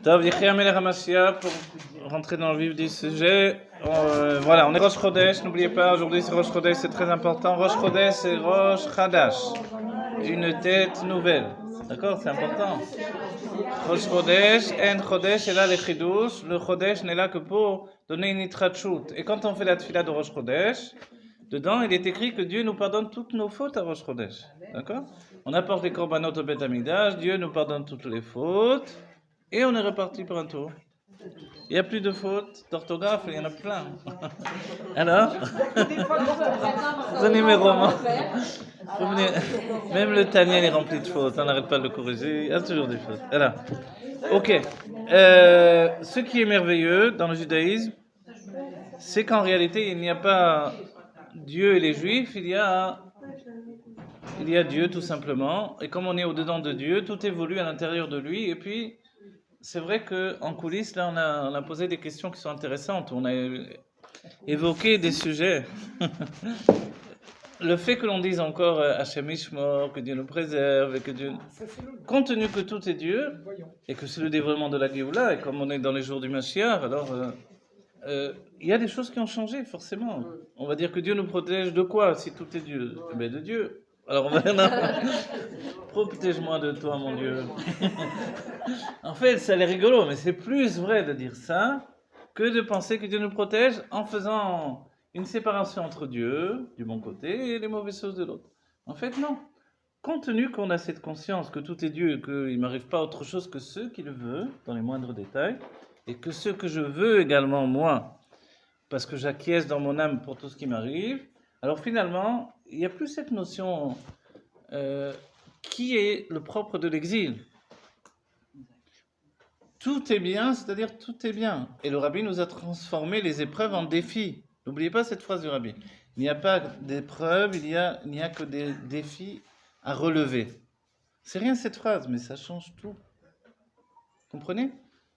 Tov, Yechia Melech HaMashiach, pour rentrer dans le vif du sujet. Voilà, on est Rosh Chodesh, n'oubliez pas, aujourd'hui c'est Rosh Chodesh, c'est très important. Rosh Chodesh, c'est Rosh Chadash, une tête nouvelle. D'accord, c'est important. Rosh Chodesh, En Chodesh, et là les Chidush. Le Chodesh n'est là que pour donner une itrachut. Et quand on fait la tefila de Rosh Chodesh, dedans il est écrit que Dieu nous pardonne toutes nos fautes à Rosh Chodesh. D'accord? On apporte les korbanot au Beth Amikdash, Dieu nous pardonne toutes les fautes. Et on est reparti pour un tour. Il n'y a plus de fautes d'orthographe, il y en a plein. Alors prenez mes romans. Même le Taniel est rempli de fautes, on n'arrête pas de le corriger, il y a toujours des fautes. Alors, ok. Ce qui est merveilleux dans le judaïsme, c'est qu'en réalité, il n'y a pas Dieu et les Juifs, il y a Dieu tout simplement. Et comme on est au-dedans de Dieu, tout évolue à l'intérieur de lui. Et puis, c'est vrai qu'en coulisses, là, on a posé des questions qui sont intéressantes. On a évoqué des sujets. Le fait que l'on dise encore Hachem Ishmor, que Dieu nous préserve, et que Dieu... Compte tenu que tout est Dieu, et que c'est le dévoilement de la Géoula, et comme on est dans les jours du Mashiach, alors il y a des choses qui ont changé, forcément. On va dire que Dieu nous protège de quoi, si tout est Dieu? Mais de Dieu. Alors on va dire, protège-moi de toi, mon Dieu. En fait, ça a l'air rigolo, mais c'est plus vrai de dire ça que de penser que Dieu nous protège en faisant une séparation entre Dieu, du bon côté, et les mauvaises choses de l'autre. En fait, non. Compte tenu qu'on a cette conscience que tout est Dieu et qu'il ne m'arrive pas autre chose que ce qu'il veut, dans les moindres détails, et que ce que je veux également, moi, parce que j'acquiesce dans mon âme pour tout ce qui m'arrive, alors finalement, il n'y a plus cette notion qui est le propre de l'exil. Tout est bien, c'est-à-dire tout est bien. Et le Rabbi nous a transformé les épreuves en défis. N'oubliez pas cette phrase du Rabbi. Il n'y a pas d'épreuves, il n'y a que des défis à relever. C'est rien cette phrase, mais ça change tout. Comprenez?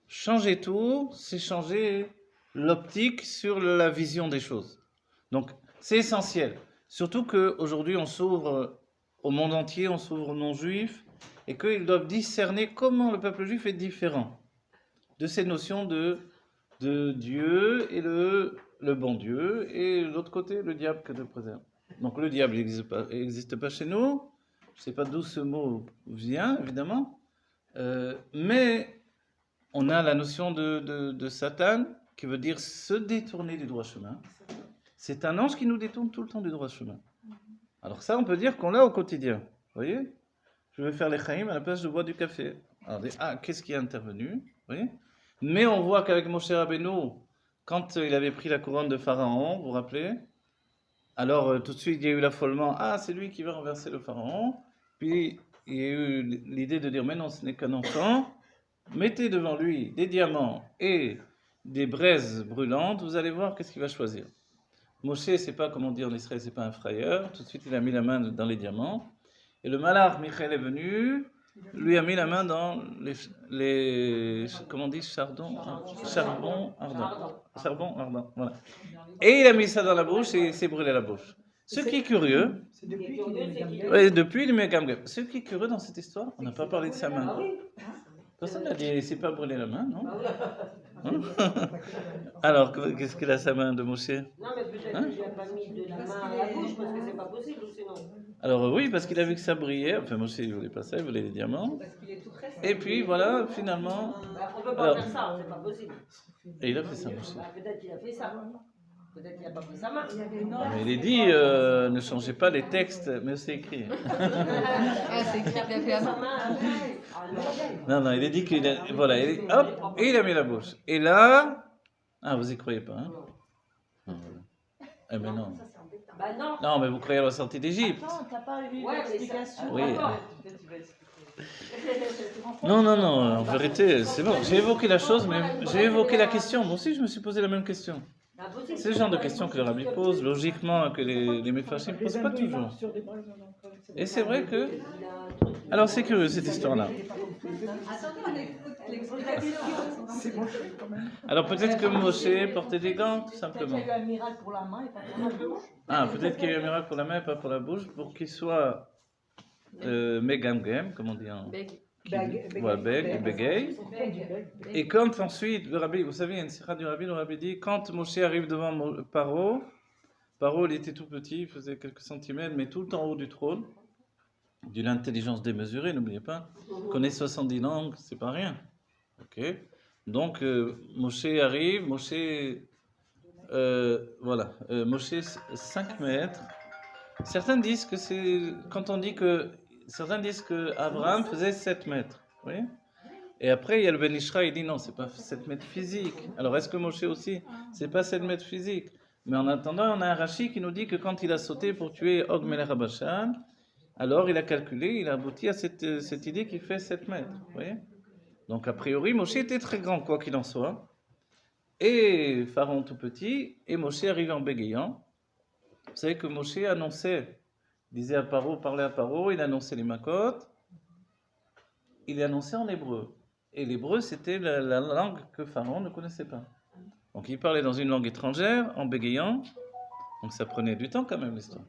Changer tout, c'est changer l'optique sur la vision des choses. Donc, c'est essentiel. Surtout qu'aujourd'hui, on s'ouvre au monde entier, on s'ouvre aux non-juifs, et qu'ils doivent discerner comment le peuple juif est différent de ces notions de Dieu et le bon Dieu, et de l'autre côté, le diable que Dieu préserve. Donc le diable n'existe pas chez nous, je ne sais pas d'où ce mot vient, évidemment, mais on a la notion de Satan, qui veut dire se détourner du droit chemin. C'est un ange qui nous détourne tout le temps du droit chemin. Alors ça, on peut dire qu'on l'a au quotidien. Vous voyez? Je vais faire les chaïm à la place de boire du café. Alors, qu'est-ce qui est intervenu? Vous voyez? Mais on voit qu'avec Moshe Rabbeinu, quand il avait pris la couronne de Pharaon, vous vous rappelez? Alors tout de suite, il y a eu l'affolement. Ah, c'est lui qui va renverser le Pharaon. Puis il y a eu l'idée de dire, mais non, ce n'est qu'un enfant. Mettez devant lui des diamants et des braises brûlantes. Vous allez voir qu'est-ce qu'il va choisir. Moshe, c'est pas, comme on dit en Israël, c'est pas un frayeur. Tout de suite, il a mis la main dans les diamants. Et le malach Michael est venu, lui a mis la main dans les comment on dit, charbon ardent, voilà. Et il a mis ça dans la bouche et il s'est brûlé la bouche. Ce qui est curieux, depuis il met Gamgam. Ce qui est curieux dans cette histoire, on n'a pas parlé de sa main. Personne n'a dit, il s'est pas brûlé la main, non? Alors, qu'est-ce qu'il a sa main de Moshe? Non, mais peut-être qu'il n'a pas mis de la main à la bouche parce que c'est pas possible, ou sinon. Alors oui, parce qu'il a vu que ça brillait. Enfin, Moshe, il voulait pas ça, il voulait les diamants. Et puis voilà, finalement. On peut pas faire ça, c'est pas possible. Et il a fait ça, Moshe. Peut-être qu'il a fait ça. Peut-être qu'il n'a pas pris sa main. Mais il est dit, ne changez pas les textes, mais c'est écrit. Ah, c'est écrit qu'il a fait la main. Non, il est dit qu'il a, voilà, hop, et il a mis la bouche. Et là, ah, vous y croyez pas, hein? Non, voilà. Eh ben non. Bah non. Non, mais vous croyez à la sortie d'Égypte. Attends, t'as pas eu Ouais, l'explication. Oui. Non, en vérité, c'est bon. J'ai évoqué la chose, mais j'ai évoqué la question. Moi aussi, je me suis posé la même question. C'est le genre de questions que le Rabbi pose, logiquement, que les Mefarshim ne posent pas toujours. Et c'est vrai que... Alors, c'est curieux, cette histoire-là. Alors, peut-être que Moshe portait des gants, tout simplement. Peut-être qu'il y a eu un miracle pour la main et pas pour la bouche. Ah, peut-être qu'il y a eu un miracle pour la main et pas pour la bouche, pour qu'il soit Megamgem, comme on dit en... Voilà, beg et bégay. Et quand ensuite, le rabbi, vous savez, il y a une sira du rabbi, le rabbi dit, quand Moshe arrive devant Paro, Paro, il était tout petit, il faisait quelques centimètres, mais tout en haut du trône, d'une intelligence démesurée, n'oubliez pas, connaît 70 langues, c'est pas rien. Ok. Donc, Moshe arrive, Moshe, voilà, Moshe 5 mètres. Certains disent que c'est, quand on dit que, certains disent que Abraham faisait 7 mètres. Oui. Et après, il y a le Ben Ishra, il dit non, c'est pas 7 mètres physiques. Alors, est-ce que Moshe aussi, c'est pas 7 mètres physiques? Mais en attendant, on a un Rashi qui nous dit que quand il a sauté pour tuer Og Melech HaBashan, alors il a calculé, il a abouti à cette idée qu'il fait 7 mètres. Vous voyez? Donc, a priori, Moshe était très grand, quoi qu'il en soit. Et Pharaon tout petit, et Moshe arrive en bégayant. Vous savez que Moshe annonçait, disait à Paro, parlait à Paro, il annonçait les makotes, il les annonçait en hébreu. Et l'hébreu, c'était la langue que Pharaon ne connaissait pas. Donc il parlait dans une langue étrangère, en bégayant, donc ça prenait du temps quand même l'histoire.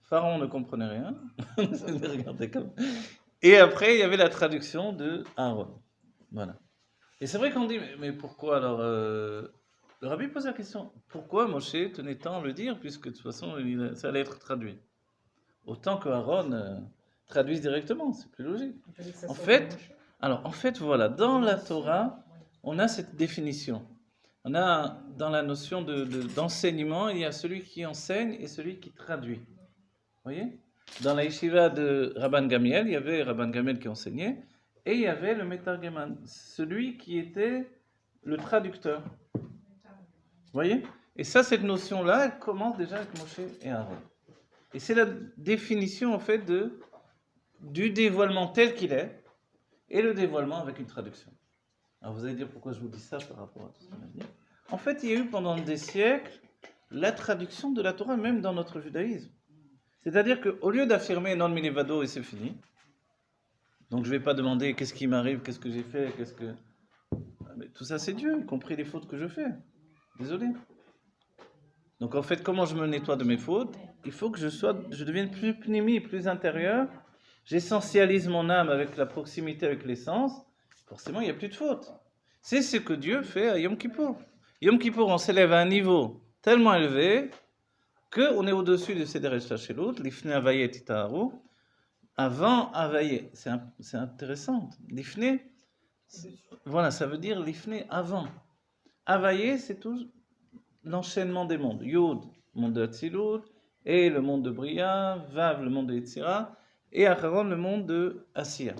Pharaon ne comprenait rien, regardez comme. Et après, il y avait la traduction de Aaron. Voilà. Et c'est vrai qu'on dit, mais pourquoi alors le rabbi pose la question, pourquoi Moshe tenait tant à le dire, puisque de toute façon, ça allait être traduit. Autant que Aaron traduise directement, c'est plus logique. En fait, voilà, dans la Torah, on a cette définition. On a, dans la notion d'enseignement, il y a celui qui enseigne et celui qui traduit. Vous voyez? Dans la yeshiva de Rabban Gamiel, il y avait Rabban Gamiel qui enseignait, et il y avait le Metargeman, celui qui était le traducteur. Vous voyez? Et ça, cette notion-là, elle commence déjà avec Moshe et Aaron. Et c'est la définition, en fait, du dévoilement tel qu'il est, et le dévoilement avec une traduction. Alors vous allez dire pourquoi je vous dis ça par rapport à tout ce qu'on a dit. En fait, il y a eu pendant des siècles la traduction de la Torah, même dans notre judaïsme. C'est-à-dire qu'au lieu d'affirmer non milevado et c'est fini, donc je ne vais pas demander qu'est-ce qui m'arrive, qu'est-ce que j'ai fait, mais tout ça c'est Dieu, y compris les fautes que je fais. Désolé. Donc en fait, comment je me nettoie de mes fautes? Il faut que je devienne plus pnimi, plus intérieur. J'essentialise mon âme avec la proximité avec l'essence. Forcément, il n'y a plus de fautes. C'est ce que Dieu fait à Yom Kippour. Yom Kippour, on s'élève à un niveau tellement élevé qu'on est au-dessus de Seder Eshtachelut, l'Ifne Avaye Titaharu. Avant Avaye, c'est intéressant. L'Ifne, voilà, ça veut dire l'Ifne avant. Avaye, c'est tout l'enchaînement des mondes. Yud, monde de Hatzilut, et le monde de Bria, Vav, le monde de Yetzira, et Acharon, le monde de Asiya.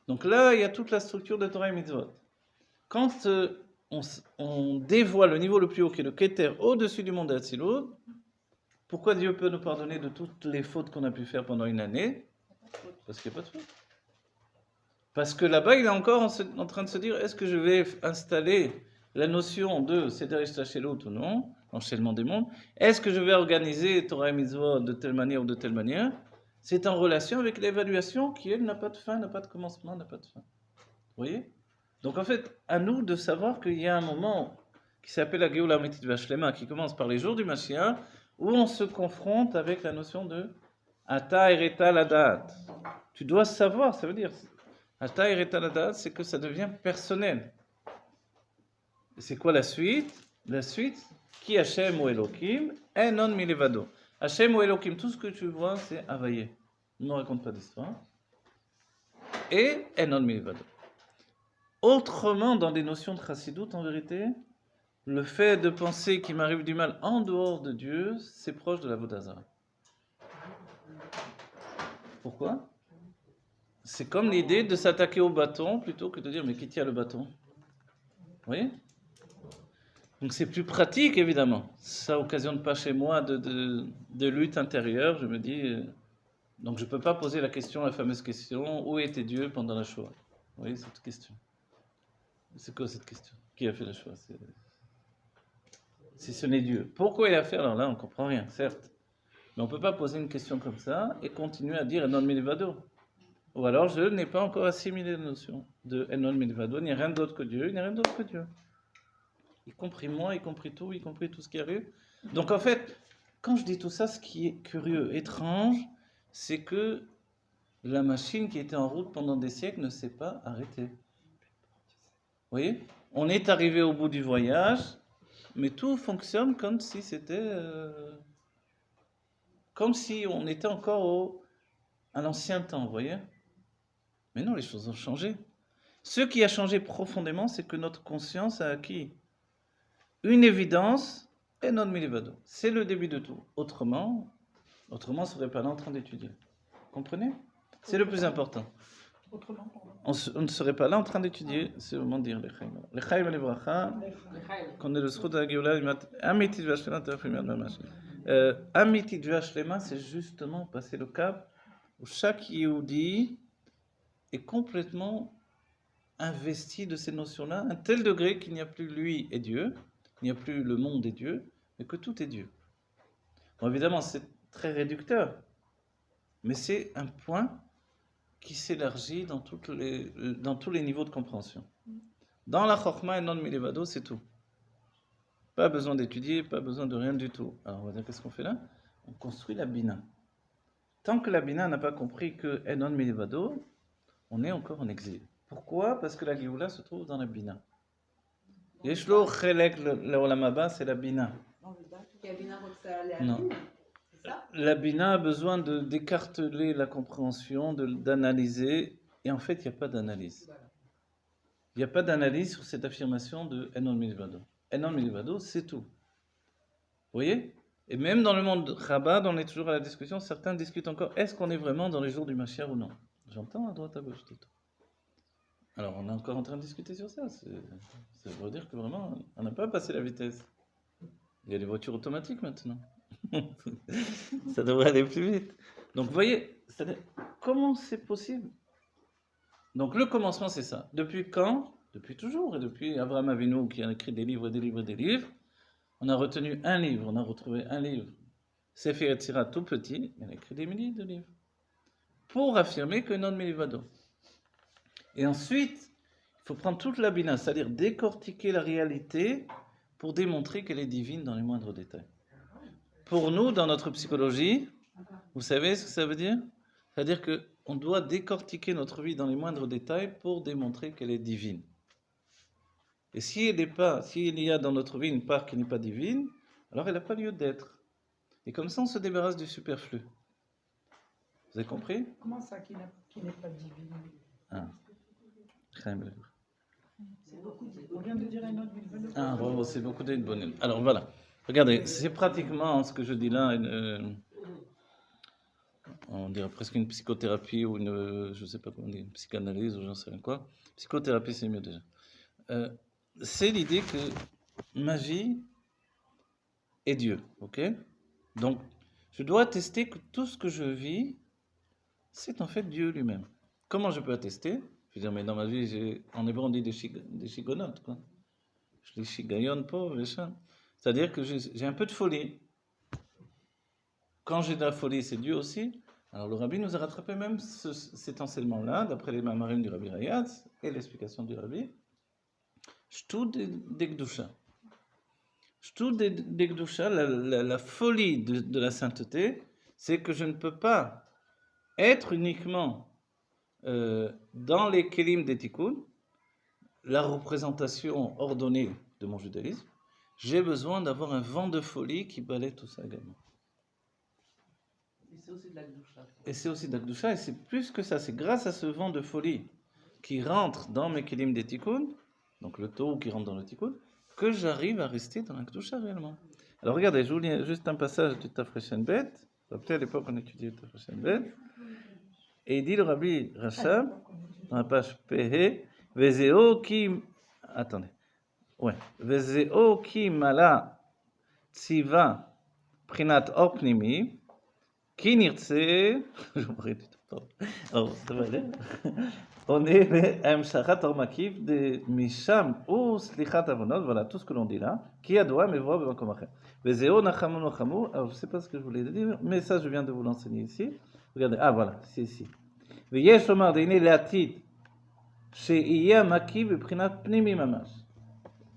Donc là, il y a toute la structure de Torah et Mitzvot. Quand on dévoile le niveau le plus haut, qui est le Keter, au-dessus du monde de Hatzilut, pourquoi Dieu peut nous pardonner de toutes les fautes qu'on a pu faire pendant une année? Parce qu'il n'y a pas de faute. Parce que là-bas, il est encore en train de se dire, est-ce que je vais installer la notion de Seder Eshtachelut ou non, l'enchaînement des mondes? Est-ce que je vais organiser Torah et Mitzvot de telle manière ou de telle manière? C'est en relation avec l'évaluation qui, elle, n'a pas de fin, n'a pas de commencement, n'a pas de fin. Vous voyez? Donc en fait, à nous de savoir qu'il y a un moment qui s'appelle la Geoula Ametit Vashlema, qui commence par les jours du Mashiach, où on se confronte avec la notion de Ata Ereta Ladat. Tu dois savoir, ça veut dire Ata Ereta Ladat, c'est que ça devient personnel. C'est quoi la suite? La suite, qui Hashem ou Elohim, Enon Milevado. Hashem ou Elohim, tout ce que tu vois, c'est Avaye. Ne nous raconte pas d'histoire. Et Enon Milevado. Autrement, dans des notions de Chassidut, en vérité, le fait de penser qu'il m'arrive du mal en dehors de Dieu, c'est proche de la Vodazara. Pourquoi? C'est comme l'idée de s'attaquer au bâton plutôt que de dire mais qui tient le bâton? Vous voyez? Donc c'est plus pratique évidemment. Ça occasionne pas chez moi de lutte intérieure. Je me dis donc je peux pas poser la question, la fameuse question, où était Dieu pendant la Shoah? Vous voyez cette question? C'est quoi cette question? Qui a fait la Shoah? Si ce n'est Dieu. Pourquoi il a fait? Alors là on comprend rien, certes. Mais on peut pas poser une question comme ça et continuer à dire non milvado. Ou alors je n'ai pas encore assimilé la notion de Enon Milvado, il n'y a rien d'autre que Dieu, il n'y a rien d'autre que Dieu. Y compris moi, y compris tout ce qui arrive. Donc en fait, quand je dis tout ça, ce qui est curieux, étrange, c'est que La machine qui était en route pendant des siècles ne s'est pas arrêtée. Vous voyez? On est arrivé au bout du voyage, mais tout fonctionne comme si c'était... comme si on était encore à l'ancien temps, vous voyez? Mais non, les choses ont changé. Ce qui a changé profondément, c'est que notre conscience a acquis une évidence et non milivado. C'est le début de tout. Autrement, on ne serait pas là en train d'étudier. Comprenez? C'est le plus important. Autrement, pardon. On ne serait pas là en train d'étudier, c'est le moment de dire les chaim et les bracha, qu'on ait le zchut de la Géoula, amitit v'ashlema, terefimiyad mamash. Amitit v'ashlema, c'est justement passer le cap où chaque Yehudi est complètement investi de ces notions-là, à un tel degré qu'il n'y a plus lui et Dieu, il n'y a plus le monde et Dieu, mais que tout est Dieu. Bon, évidemment, c'est très réducteur, mais c'est un point qui s'élargit dans tous les niveaux de compréhension. Dans la Chokhmah et non Milevado, c'est tout. Pas besoin d'étudier, pas besoin de rien du tout. Alors on va dire, qu'est-ce qu'on fait là? On construit la Bina. Tant que la Bina n'a pas compris que Enon Milevado, on est encore en exil. Pourquoi? Parce que la Géoula se trouve dans la Bina. Yeshlo Chelek l'Olam Haba, c'est la Bina. Non. La Bina a besoin d'écarteler la compréhension, d'analyser, et en fait, il n'y a pas d'analyse. Il n'y a pas d'analyse sur cette affirmation de Enon Milvado. Enon Milvado, c'est tout. Vous voyez? Et même dans le monde Chabad, on est toujours à la discussion, certains discutent encore, est-ce qu'on est vraiment dans les jours du Mashiach ou non? J'entends à droite à gauche tout. Alors, on est encore en train de discuter sur ça. Ça veut dire que vraiment, on n'a pas passé la vitesse. Il y a les voitures automatiques maintenant. Ça devrait aller plus vite. Donc, vous voyez, comment c'est possible? Donc, le commencement, c'est ça. Depuis quand? Depuis toujours. Et depuis Abraham Avinu qui a écrit des livres et des livres et des livres, on a retenu un livre, on a retrouvé un livre. Sefer Yetzirah tout petit, il a écrit des milliers de livres. Pour affirmer que non milivado. Et ensuite, il faut prendre toute la bina, c'est-à-dire décortiquer la réalité pour démontrer qu'elle est divine dans les moindres détails. Pour nous, dans notre psychologie, vous savez ce que ça veut dire? C'est-à-dire qu'on doit décortiquer notre vie dans les moindres détails pour démontrer qu'elle est divine. Et s'il y a dans notre vie une part qui n'est pas divine, alors elle n'a pas lieu d'être. Et comme ça, on se débarrasse du superflu. Vous avez compris? Comment ça qui n'est pas divine? Ah. On vient de dire un autre Milvado. Ah, bravo, c'est beaucoup d'être bonne. Alors voilà, regardez, c'est pratiquement ce que je dis là, on dirait presque une psychothérapie ou je ne sais pas comment dire, une psychanalyse ou j'en sais rien quoi. Psychothérapie, c'est mieux déjà. C'est l'idée que ma vie est Dieu, ok? Donc, je dois attester que tout ce que je vis, c'est en fait Dieu lui-même. Comment je peux attester? Je veux dire, mais dans ma vie, en hébreu, on dit des chigonotes, quoi. Je les chigaillonne pauvres, les chats. C'est-à-dire que j'ai un peu de folie. Quand j'ai de la folie, c'est Dieu aussi. Alors le rabbi nous a rattrapé même cet enseignement-là, d'après les mamarim du rabbi Rayatz et l'explication du rabbi. Shtou des Gdusha. Shtou des Gdusha, la folie de la sainteté, c'est que je ne peux pas être uniquement dans les kelim des tikkun, la représentation ordonnée de mon judaïsme. J'ai besoin d'avoir un vent de folie qui balaie tout ça également. Et c'est aussi de la Gdusha. Et c'est aussi de la Gdusha, et c'est plus que ça, c'est grâce à ce vent de folie qui rentre dans mes kelim des tikkun, donc le taux qui rentre dans le tikkun, que j'arrive à rester dans la Gdusha réellement. Alors regardez, je vous lis juste un passage du Tafreshen Bet. Vous vous rappelez, à l'époque on étudiait le Tafreshen Bet. Et il dit le rabbi Rachab, dans la page Pehe, Vezeo ki... Attendez. Ouais. Vezeo ki mala tziva prinat or pnimi, ki nirtse... J'oublie du tout. Oh, ça va aller. On est le Mshachat Ormakif de Misham ou Slichat Avonot, voilà tout ce que l'on dit là, qui a doigt mais voit bevakom achem. Vezeo nachamu nachamu, alors je ne sais pas ce que je voulais dire, mais ça je viens de vous l'enseigner ici. Regardez, ah voilà, c'est ici. ויש לומר דהנה לעתיד שיהיה מקיף בבחינת פנימי ממש.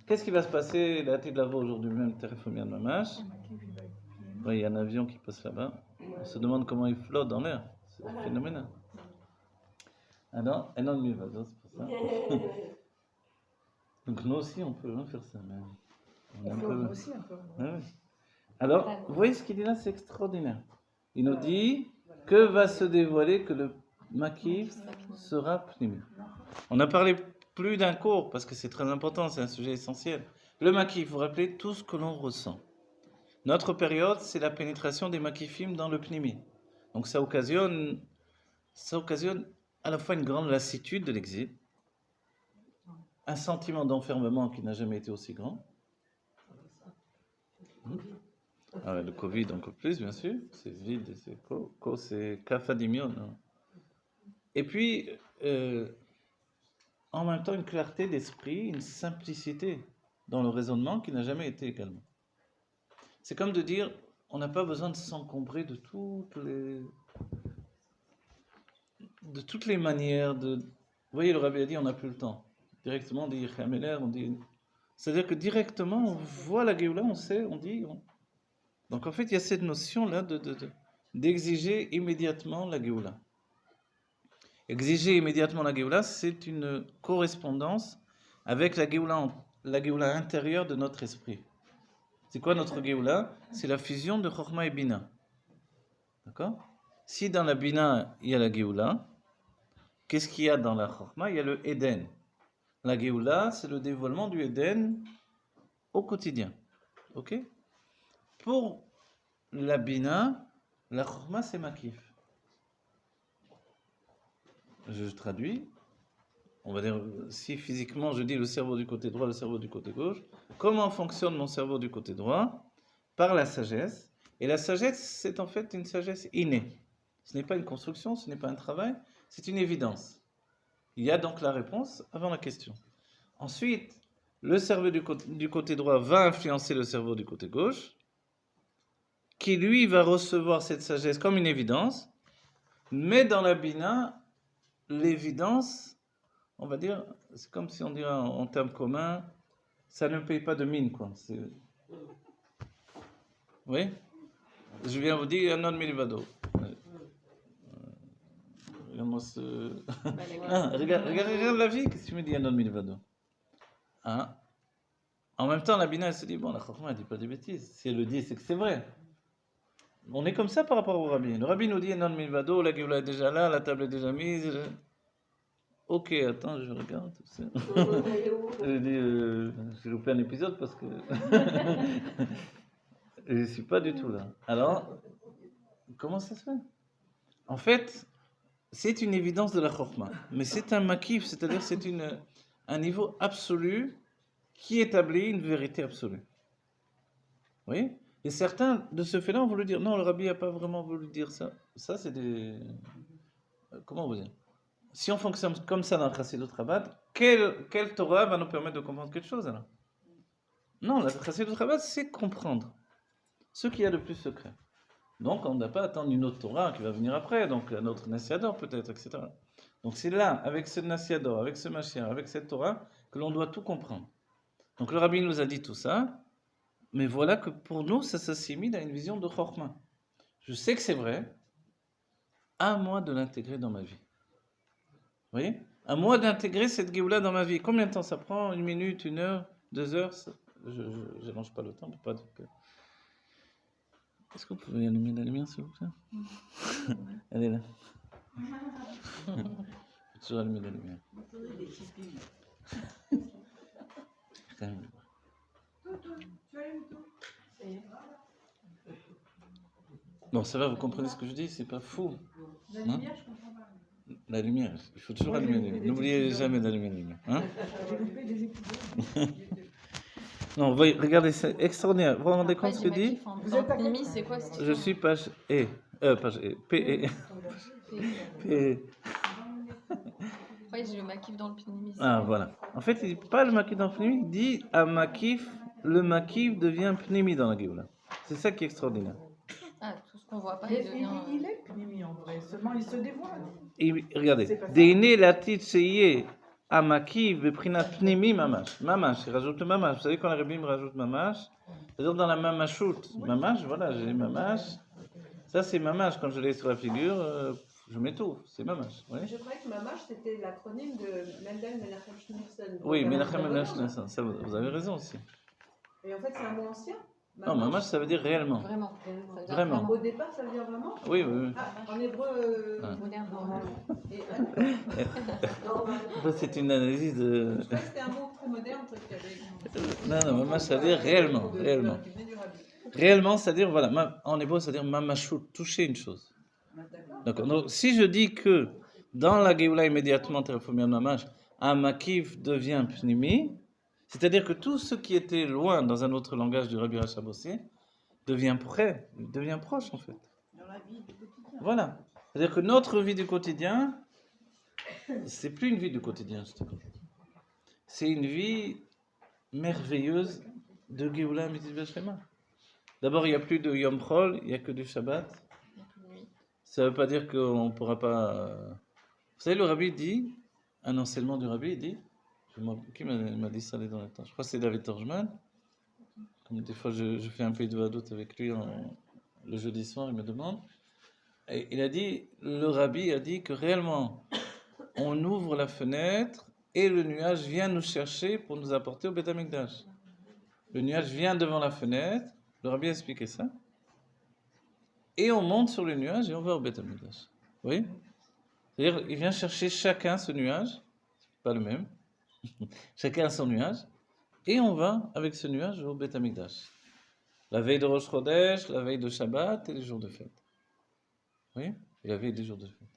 Qu'est-ce qui va se passer לעתיד לבוא aujourd'hui même, תכף ומיד ממש? Oui, il y a un avion qui passe là-bas. On se demande comment il flotte dans l'air. C'est phénoménal. Ah non, Enon Milvado, c'est pour ça. Donc nous aussi, on peut faire ça. Mais on est un On peu... peut aussi un peu. Ah ouais. Alors, vous voyez ce qu'il dit là, c'est extraordinaire. Il nous dit que va se dévoiler, que le Makif sera Pnimi. On a parlé plus d'un cours, parce que c'est très important, c'est un sujet essentiel. Le Makif, vous vous rappelez tout ce que l'on ressent. Notre période, c'est la pénétration des Makifim dans le Pnimi. Donc ça occasionne à la fois une grande lassitude de l'exil, un sentiment d'enfermement qui n'a jamais été aussi grand. Le Covid encore plus, bien sûr, c'est vide, c'est kafadimion. Et puis, en même temps, une clarté d'esprit, une simplicité dans le raisonnement qui n'a jamais été également. C'est comme de dire, on n'a pas besoin de s'encombrer de toutes les manières de... Vous voyez, le Rabbi a dit, on n'a plus le temps. Directement, on dit Yechameler, on dit... C'est-à-dire que directement, on voit la Géoula, on sait, on dit... Donc en fait, il y a cette notion-là d'exiger immédiatement la Géoula. Exiger immédiatement la Géoula, c'est une correspondance avec la Géoula intérieure de notre esprit. C'est quoi notre Géoula? C'est la fusion de Chokhmah et Bina. D'accord? Si dans la Bina, il y a la Géoula, qu'est-ce qu'il y a dans la Chokhmah? Il y a le Éden. La Géoula, c'est le dévoilement du Éden au quotidien. Ok? Pour la Bina, la Chokhmah, c'est Makif. Je traduis. On va dire, si physiquement je dis le cerveau du côté droit, le cerveau du côté gauche, comment fonctionne mon cerveau du côté droit? Par la sagesse. Et la sagesse, c'est en fait une sagesse innée. Ce n'est pas une construction, ce n'est pas un travail, c'est une évidence. Il y a donc la réponse avant la question. Ensuite, le cerveau du côté droit va influencer le cerveau du côté gauche, qui lui va recevoir cette sagesse comme une évidence, mais dans la Bina, l'évidence, on va dire, c'est comme si on dirait en termes communs, ça ne paye pas de mine, quoi. Oui? Je viens vous dire un non milvado. Regarde la vie, qu'est-ce que tu me dis un non milvado? Hein? En même temps, la Bina, elle se dit, bon, la Chokhmah, elle dit pas des bêtises. Si elle le dit, c'est que c'est vrai. On est comme ça par rapport au Rabbi. Le Rabbi nous dit, non milvado, la Géoula est déjà là, la table est déjà mise. Ok, attends, je regarde tout ça. Je dis, j'ai loupé un épisode parce que je ne suis pas du tout là. Alors, comment ça se fait? En fait, c'est une évidence de la Chokhmah, mais c'est un makif, c'est-à-dire c'est un niveau absolu qui établit une vérité absolue. Vous voyez? Et certains de ce fait-là ont voulu dire, non, le Rabbi n'a pas vraiment voulu dire ça. Ça, c'est des... Comment vous dire? Si on fonctionne comme ça dans le Chassidut Chabad, quelle Torah va nous permettre de comprendre quelque chose alors? Non, la Chassidut Chabad, c'est comprendre ce qu'il y a de plus secret. Donc, on n'a pas à attendre une autre Torah qui va venir après, donc un autre Nassiador peut-être, etc. Donc, c'est là, avec ce Nassiador, avec ce Mashiach, avec cette Torah, que l'on doit tout comprendre. Donc, le Rabbi nous a dit tout ça, mais voilà que pour nous, ça s'assimile à une vision de Chokhmah. Je sais que c'est vrai, à moi de l'intégrer dans ma vie. Vous voyez? À moi d'intégrer cette Géoula dans ma vie. Combien de temps ça prend? 1 minute, 1 heure, 2 heures? Je n'allonge pas le temps pour pas dire que... Est-ce que vous pouvez allumer la lumière, s'il vous plaît? Elle est là. Je vais toujours allumer la lumière. Bon, ça va, vous comprenez ce que je dis? C'est pas fou. La lumière, je comprends pas. La lumière, il faut toujours allumer la lumière. N'oubliez jamais d'allumer la lumière. Hein? J'ai loupé des épisodes. Non, regardez, c'est extraordinaire. Vous vous rendez compte ce que dit? Vous êtes à quel c'est quoi ce Je suis page E. Page E. P-E. P-E. Ouais, j'ai le makif dans le pnimi. Ah, voilà. En fait, il dit pas le makif dans le pnimi, il dit à makif, le makif devient pnimi dans la Géoula. C'est ça qui est extraordinaire. Ah, tout ce qu'on voit pas, il devient... Il est pnimi en vrai, seulement il se dévoile. Et regardez, Deine latit seye à makif beprinat pnimi mamash. Mamash, il rajoute le mamash. Vous savez quand les rabbins rajoutent mamash, c'est-à-dire dans la mamashut. Mamash, voilà, j'ai mamash. Ça c'est mamash quand je l'ai sur la figure. Je m'étouffe, c'est mamash. Oui, Mais je croyais que Mamash, c'était l'acronyme de Mendel Menachem Schneerson. oui, Donc, Menachem un Menachem, bonhomme. ça, vous avez raison aussi. Et en fait, c'est un mot ancien. Non, mamash, ça veut dire réellement. Vraiment. Ça veut dire Vraiment. Au départ, ça veut dire vraiment. Oui, oui, oui. Ah, en hébreu. Ouais. Moderne, normal. Et, Ça, c'est une analyse de... je crois que c'était un mot très moderne, un truc qui avait. Non, non, mamash, ça veut dire réellement, réellement. Qui venait du rabbi. Réellement, c'est-à-dire, voilà, en hébreu, c'est-à-dire mamashut, toucher une chose. D'accord. Donc, si je dis que dans la Géoula immédiatement, Terefomia Mamash, un makif devient pnimi, c'est-à-dire que tout ce qui était loin dans un autre langage du Rabbi Rachabossi devient près, devient proche en fait. Dans la vie du quotidien. Voilà. C'est-à-dire que notre vie du quotidien, c'est plus une vie du quotidien, je te dis. C'est une vie merveilleuse de Géoula Mitzvah Shlema. D'abord, il n'y a plus de Yom Chol, il n'y a que du Shabbat. Il y a plus de nuit. Ça ne veut pas dire qu'on ne pourra pas. Vous savez, le rabbi dit, un enseignement du rabbi, il dit, qui m'a dit ça les derniers temps? Je crois que c'est David Torjman. Comme des fois, je fais un peu de vadoute avec lui le jeudi soir, il me demande. Et il a dit, le rabbi a dit que réellement, on ouvre la fenêtre et le nuage vient nous chercher pour nous apporter au Beth Amikdash. Le nuage vient devant la fenêtre, le rabbi a expliqué ça. Et on monte sur le nuage et on va au Beth Amikdash. Oui? C'est-à-dire, il vient chercher chacun ce nuage, c'est pas le même, chacun a son nuage, et on va avec ce nuage au Beth Amikdash. La veille de Rosh Chodesh, la veille de Shabbat et les jours de fête. Oui? Et la veille des jours de fête.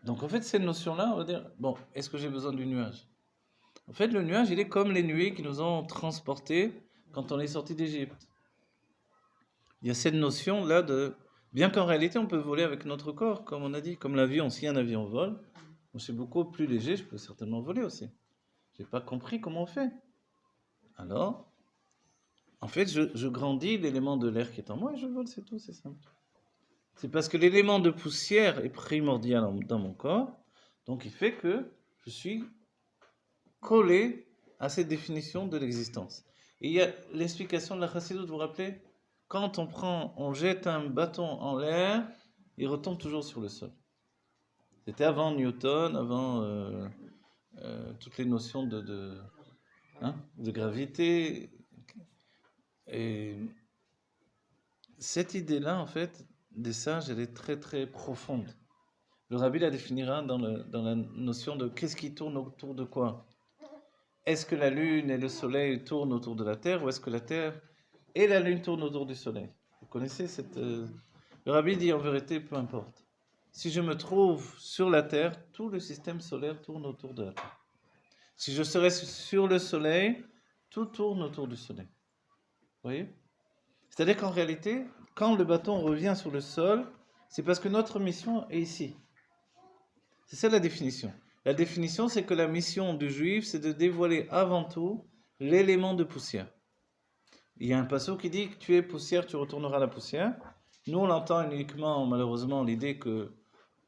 Donc en fait, cette notion-là, on va dire, bon, est-ce que j'ai besoin du nuage? En fait, le nuage, il est comme les nuées qui nous ont transportés quand on est sorti d'Égypte. Il y a cette notion-là de... Bien qu'en réalité, on peut voler avec notre corps, comme on a dit, comme l'avion. Si un avion vole, moi, je suis beaucoup plus léger, je peux certainement voler aussi. Je n'ai pas compris comment on fait. Alors, en fait, je grandis l'élément de l'air qui est en moi et je vole, c'est tout, c'est simple. C'est parce que l'élément de poussière est primordial dans mon corps, donc il fait que je suis collé à cette définition de l'existence. Et il y a l'explication de la Chassidoute, vous vous rappelez? Quand on jette un bâton en l'air, il retombe toujours sur le sol. C'était avant Newton, avant toutes les notions de gravité. Et cette idée-là, en fait, des sages, elle est très très profonde. Le rabbi la définira dans la notion de qu'est-ce qui tourne autour de quoi. Est-ce que la lune et le soleil tournent autour de la terre ou est-ce que la terre et la lune tournent autour du soleil? Vous connaissez cette... Le rabbi dit en vérité, peu importe. Si je me trouve sur la terre, tout le système solaire tourne autour de la terre. Si je serais sur le soleil, tout tourne autour du soleil. Vous voyez? C'est-à-dire qu'en réalité, quand le bâton revient sur le sol, c'est parce que notre mission est ici. C'est ça la définition. La définition, c'est que la mission du juif, c'est de dévoiler avant tout l'élément de poussière. Il y a un passage qui dit que tu es poussière, tu retourneras à la poussière. Nous, on l'entend uniquement, malheureusement, l'idée que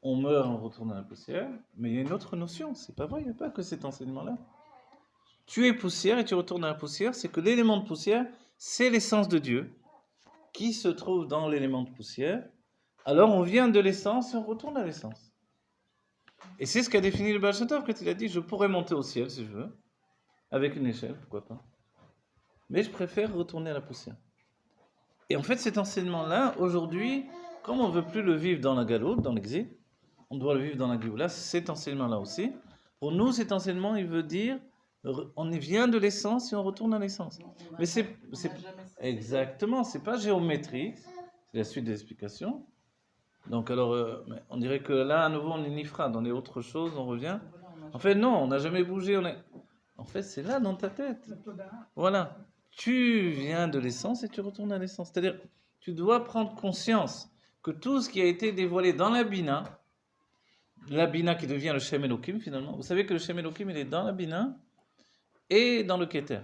on meurt, on retourne à la poussière. Mais il y a une autre notion, c'est pas vrai, il n'y a pas que cet enseignement-là. Tu es poussière et tu retournes à la poussière, c'est que l'élément de poussière, c'est l'essence de Dieu qui se trouve dans l'élément de poussière. Alors on vient de l'essence et on retourne à l'essence. Et c'est ce qu'a défini le Baal Shem Tov quand il a dit je pourrais monter au ciel si je veux, avec une échelle, pourquoi pas. Mais je préfère retourner à la poussière. Et en fait cet enseignement-là, aujourd'hui, comme on ne veut plus le vivre dans la galoute, dans l'exil, on doit le vivre dans la Géoula, cet enseignement-là aussi. Pour nous, cet enseignement, il veut dire on vient de l'essence et on retourne à l'essence. Mais c'est exactement, c'est pas géométrique, c'est la suite des explications. Donc alors, on dirait que là, à nouveau, on est nifrad, on est autre chose, on revient. En fait, non, on n'a jamais bougé, En fait, c'est là dans ta tête. Voilà. Tu viens de l'essence et tu retournes à l'essence. C'est-à-dire, tu dois prendre conscience que tout ce qui a été dévoilé dans la Bina qui devient le Shem Elohim finalement, vous savez que le Shem Elohim, il est dans la Bina et dans le Keter.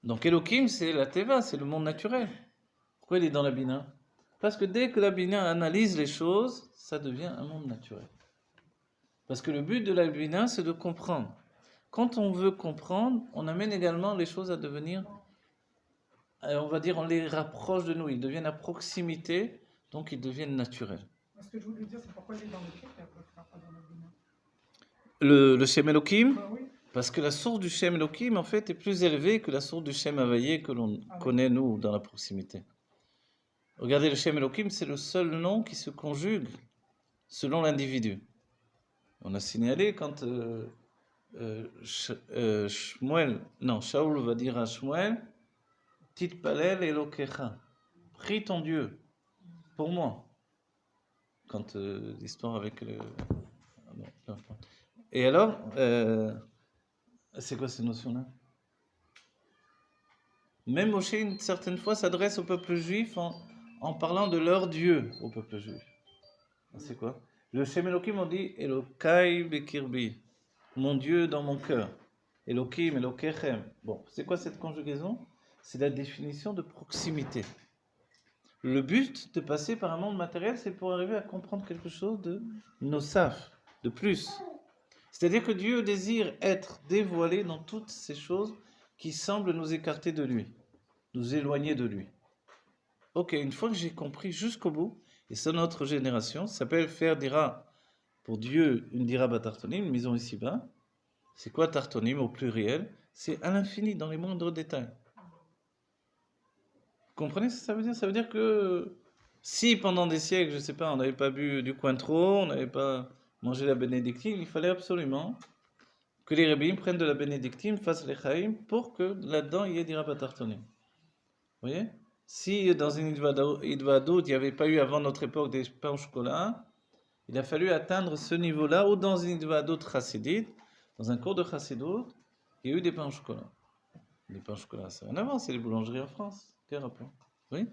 Donc Elohim, c'est la Teva, c'est le monde naturel. Pourquoi il est dans la Bina? Parce que dès que la Bina analyse les choses, ça devient un monde naturel. Parce que le but de la Bina, c'est de comprendre. Quand on veut comprendre, on amène également les choses à devenir, on va dire, on les rapproche de nous, ils deviennent à proximité, donc ils deviennent naturels. Ce que je voulais dire, c'est pourquoi il est dans le Keter, il ne sera pas dans la Bina. Le Shem Elohim, Bah oui. parce que la source du Shem Elohim, en fait, est plus élevée que la source du Shem Havayé que l'on connaît, nous, dans la proximité. Regardez, le Shem Elohim, c'est le seul nom qui se conjugue selon l'individu. On a signalé quand Shaoul va dire à Shmuel, Titpalel Elokecha, prie ton Dieu pour moi. Quand l'histoire avec le. Et alors, c'est quoi ces notions-là? Même Moshe, une certaine fois, s'adresse au peuple juif en parlant de leur Dieu au peuple juif. C'est quoi? Le Shem Elohim, on dit Elokai Bekirbi, mon Dieu dans mon cœur. Elohim, Elokechem. Bon, c'est quoi cette conjugaison? C'est la définition de proximité. Le but de passer par un monde matériel, c'est pour arriver à comprendre quelque chose de nosaf, de plus. C'est-à-dire que Dieu désire être dévoilé dans toutes ces choses qui semblent nous écarter de lui, nous éloigner de lui. Ok, une fois que j'ai compris jusqu'au bout, et ça notre génération, ça s'appelle faire dira, pour Dieu, une dira batartonim, une maison ici-bas. C'est quoi tartonim au pluriel? C'est à l'infini, dans les moindres détails. Vous comprenez ce que ça veut dire? Ça veut dire que si pendant des siècles, je ne sais pas, on n'avait pas bu du Cointreau, on n'avait pas mangé la bénédictine, il fallait absolument que les rabbins prennent de la bénédictine, fassent les chaim, pour que là-dedans il y ait des rabatartonim. Vous voyez? Si dans une Idvadot, il n'y avait pas eu avant notre époque des pains au chocolat, il a fallu atteindre ce niveau-là, ou dans une Idvadot chassidite, dans un cours de chassidut, il y a eu des pains au chocolat. Les pains au chocolat, ça n'a rien à voir, c'est les boulangeries en France. Quel rapport? Oui?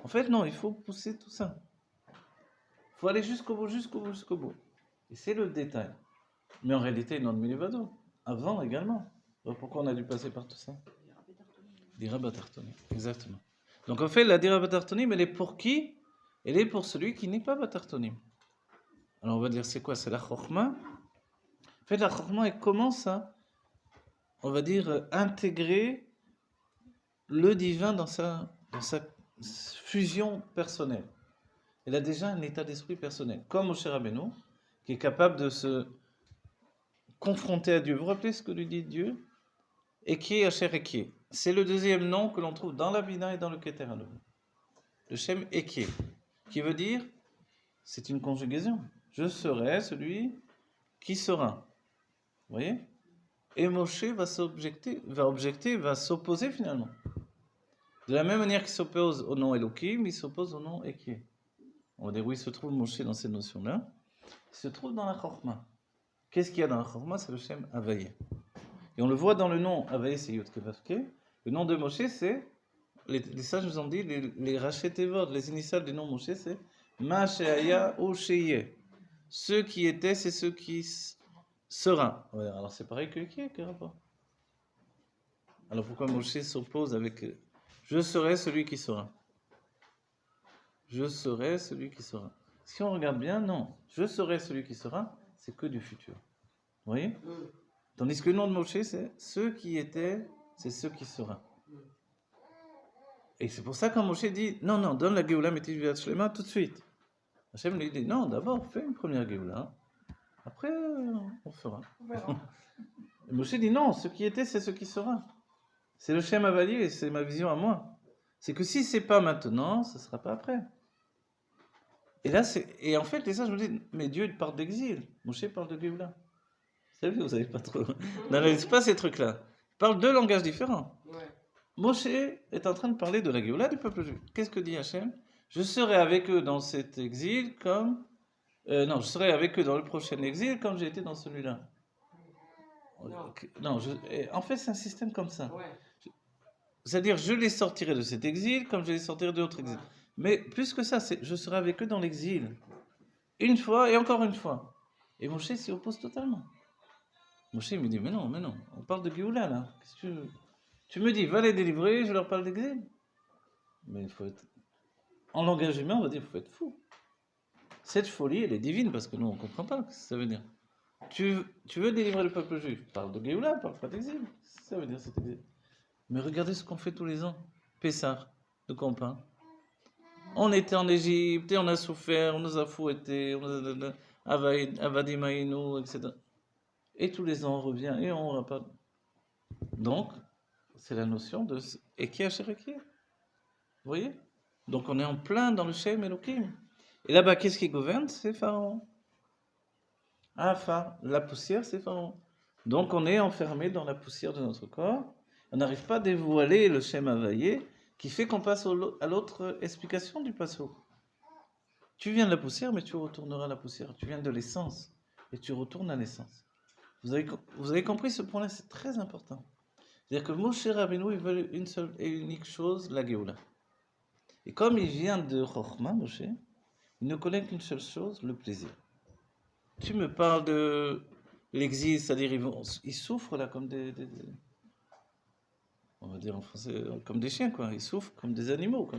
En fait, non, il faut pousser tout ça. Il faut aller jusqu'au bout, jusqu'au bout, jusqu'au bout. Et c'est le détail. Mais en réalité, non de Milivado. Avant également. Donc pourquoi on a dû passer par tout ça? Dira Batartonim. Exactement. Donc en fait, la Dira Batartonim, elle est pour qui? Elle est pour celui qui n'est pas Batartonim. Alors on va dire, c'est quoi? C'est la Chokhmah. En fait, la Chokhmah, elle commence à, on va dire, intégrer le divin dans sa fusion personnelle. Elle a déjà un état d'esprit personnel. Comme Moshe Rabbeinu, qui est capable de se confronter à Dieu. Vous vous rappelez ce que lui dit Dieu? Eki, Asher, Eki. C'est le deuxième nom que l'on trouve dans la Bina et dans le Keter Halom. Le Shem Eki, qui veut dire, c'est une conjugaison. Je serai celui qui sera. Vous voyez? Et Moshe va s'opposer finalement. De la même manière qu'il s'oppose au nom Elohim, il s'oppose au nom Eki. On va dire où il se trouve Moshe dans ces notions-là. Il se trouve dans la Chokhmah. Qu'est-ce qu'il y a dans la Chokhmah? C'est le Shem Havayé. Et on le voit dans le nom Havayé, c'est Yod Kevavke. Le nom de Moshe, c'est, les sages nous ont dit, les Rachetevot, les initiales du nom Moshe, c'est Ma Sheaya ou Sheye. Ceux qui étaient, c'est ceux qui sera. Ouais, alors c'est pareil que qui est, quel rapport? Alors pourquoi Moshe s'oppose avec je serai celui qui sera? Je serai celui qui sera. Si on regarde bien, non. Je serai celui qui sera, c'est que du futur. Vous voyez? Tandis que le nom de Moshe, c'est ceux qui étaient, c'est ceux qui sera. Et c'est pour ça que quand Moshe dit, non, donne la Géoula Métivviat Shlema tout de suite. Hachem lui dit, non, d'abord, fais une première Géoula. Après, on fera. On verra. Et Moshe dit, non, ce qui était, c'est ce qui sera. C'est le Shem Havayé, c'est ma vision à moi. C'est que si c'est pas maintenant, ce sera pas après. Et là, et en fait, les sages me disent, mais Dieu il parle d'exil. Moshe parle de Géoula. Vous savez pas trop. N'analysez pas ces trucs-là. Il parle deux langages différents. Ouais. Moshe est en train de parler de la Géoula du peuple juif. Qu'est-ce que dit Hachem? Je serai avec eux dans cet exil comme... non, je serai avec eux dans le prochain exil comme j'ai été dans celui-là. Non, en fait, c'est un système comme ça. Ouais. C'est-à-dire, je les sortirai de cet exil comme je les sortirai d'autres exils. Mais plus que ça, c'est je serai avec eux dans l'exil. Une fois et encore une fois. Et Moshe s'y oppose totalement. Moshe me dit, mais non, on parle de Géoula là. Qu'est-ce que tu me dis, va les délivrer, je leur parle d'exil. Mais il faut être... En langage humain, on va dire, il faut être fou. Cette folie, elle est divine parce que nous, on ne comprend pas ce que ça veut dire. Tu veux délivrer le peuple juif, parle de Géoula, parle pas d'exil. Ça veut dire cet exil. Mais regardez ce qu'on fait tous les ans. Pessah, de quoi on parle? On était en Égypte et on a souffert, on nous a fouettés, on nous a avadim aïnou, etc. Et tous les ans on revient et on n'a pas. Donc, c'est la notion de Eki Asher Eki. Vous voyez? Donc on est en plein dans le Shem Elohim. Et là-bas, qu'est-ce qui gouverne? C'est Pharaon. La poussière, c'est Pharaon. Donc on est enfermé dans la poussière de notre corps. On n'arrive pas à dévoiler le Shem Havayé qui fait qu'on passe à l'autre explication du passo. Tu viens de la poussière, mais tu retourneras à la poussière. Tu viens de l'essence et tu retournes à l'essence. Vous avez compris ce point-là, c'est très important. C'est-à-dire que Moshe Rabbeinu, il veut une seule et unique chose, la Géoula. Et comme il vient de Chokhmah, Moshe, il ne connaît qu'une seule chose, le plaisir. Tu me parles de l'exil, c'est-à-dire ils souffrent là comme on va dire en français, comme des chiens, quoi. Ils souffrent comme des animaux.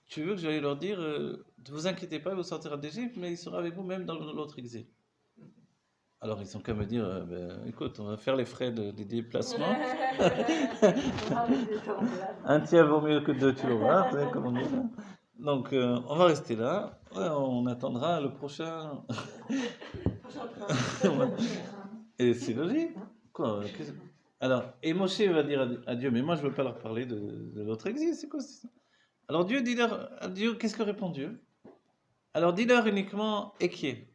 Tu veux que j'aille leur dire, ne vous inquiétez pas, il vous sortira d'Égypte, mais il sera avec vous même dans l'autre exil. Alors ils sont qu'à me dire, écoute, on va faire les frais des déplacements. Un tiers vaut mieux que deux, tu vois, comme on dit. Donc on va rester là, on attendra le prochain. Et c'est logique. Quoi, alors, et Moshe va dire à Dieu, mais moi je ne veux pas leur parler de l'autre exil, c'est quoi ça? Alors Dieu dit à Dieu, qu'est-ce que répond Dieu? Alors dis-leur uniquement Ekié.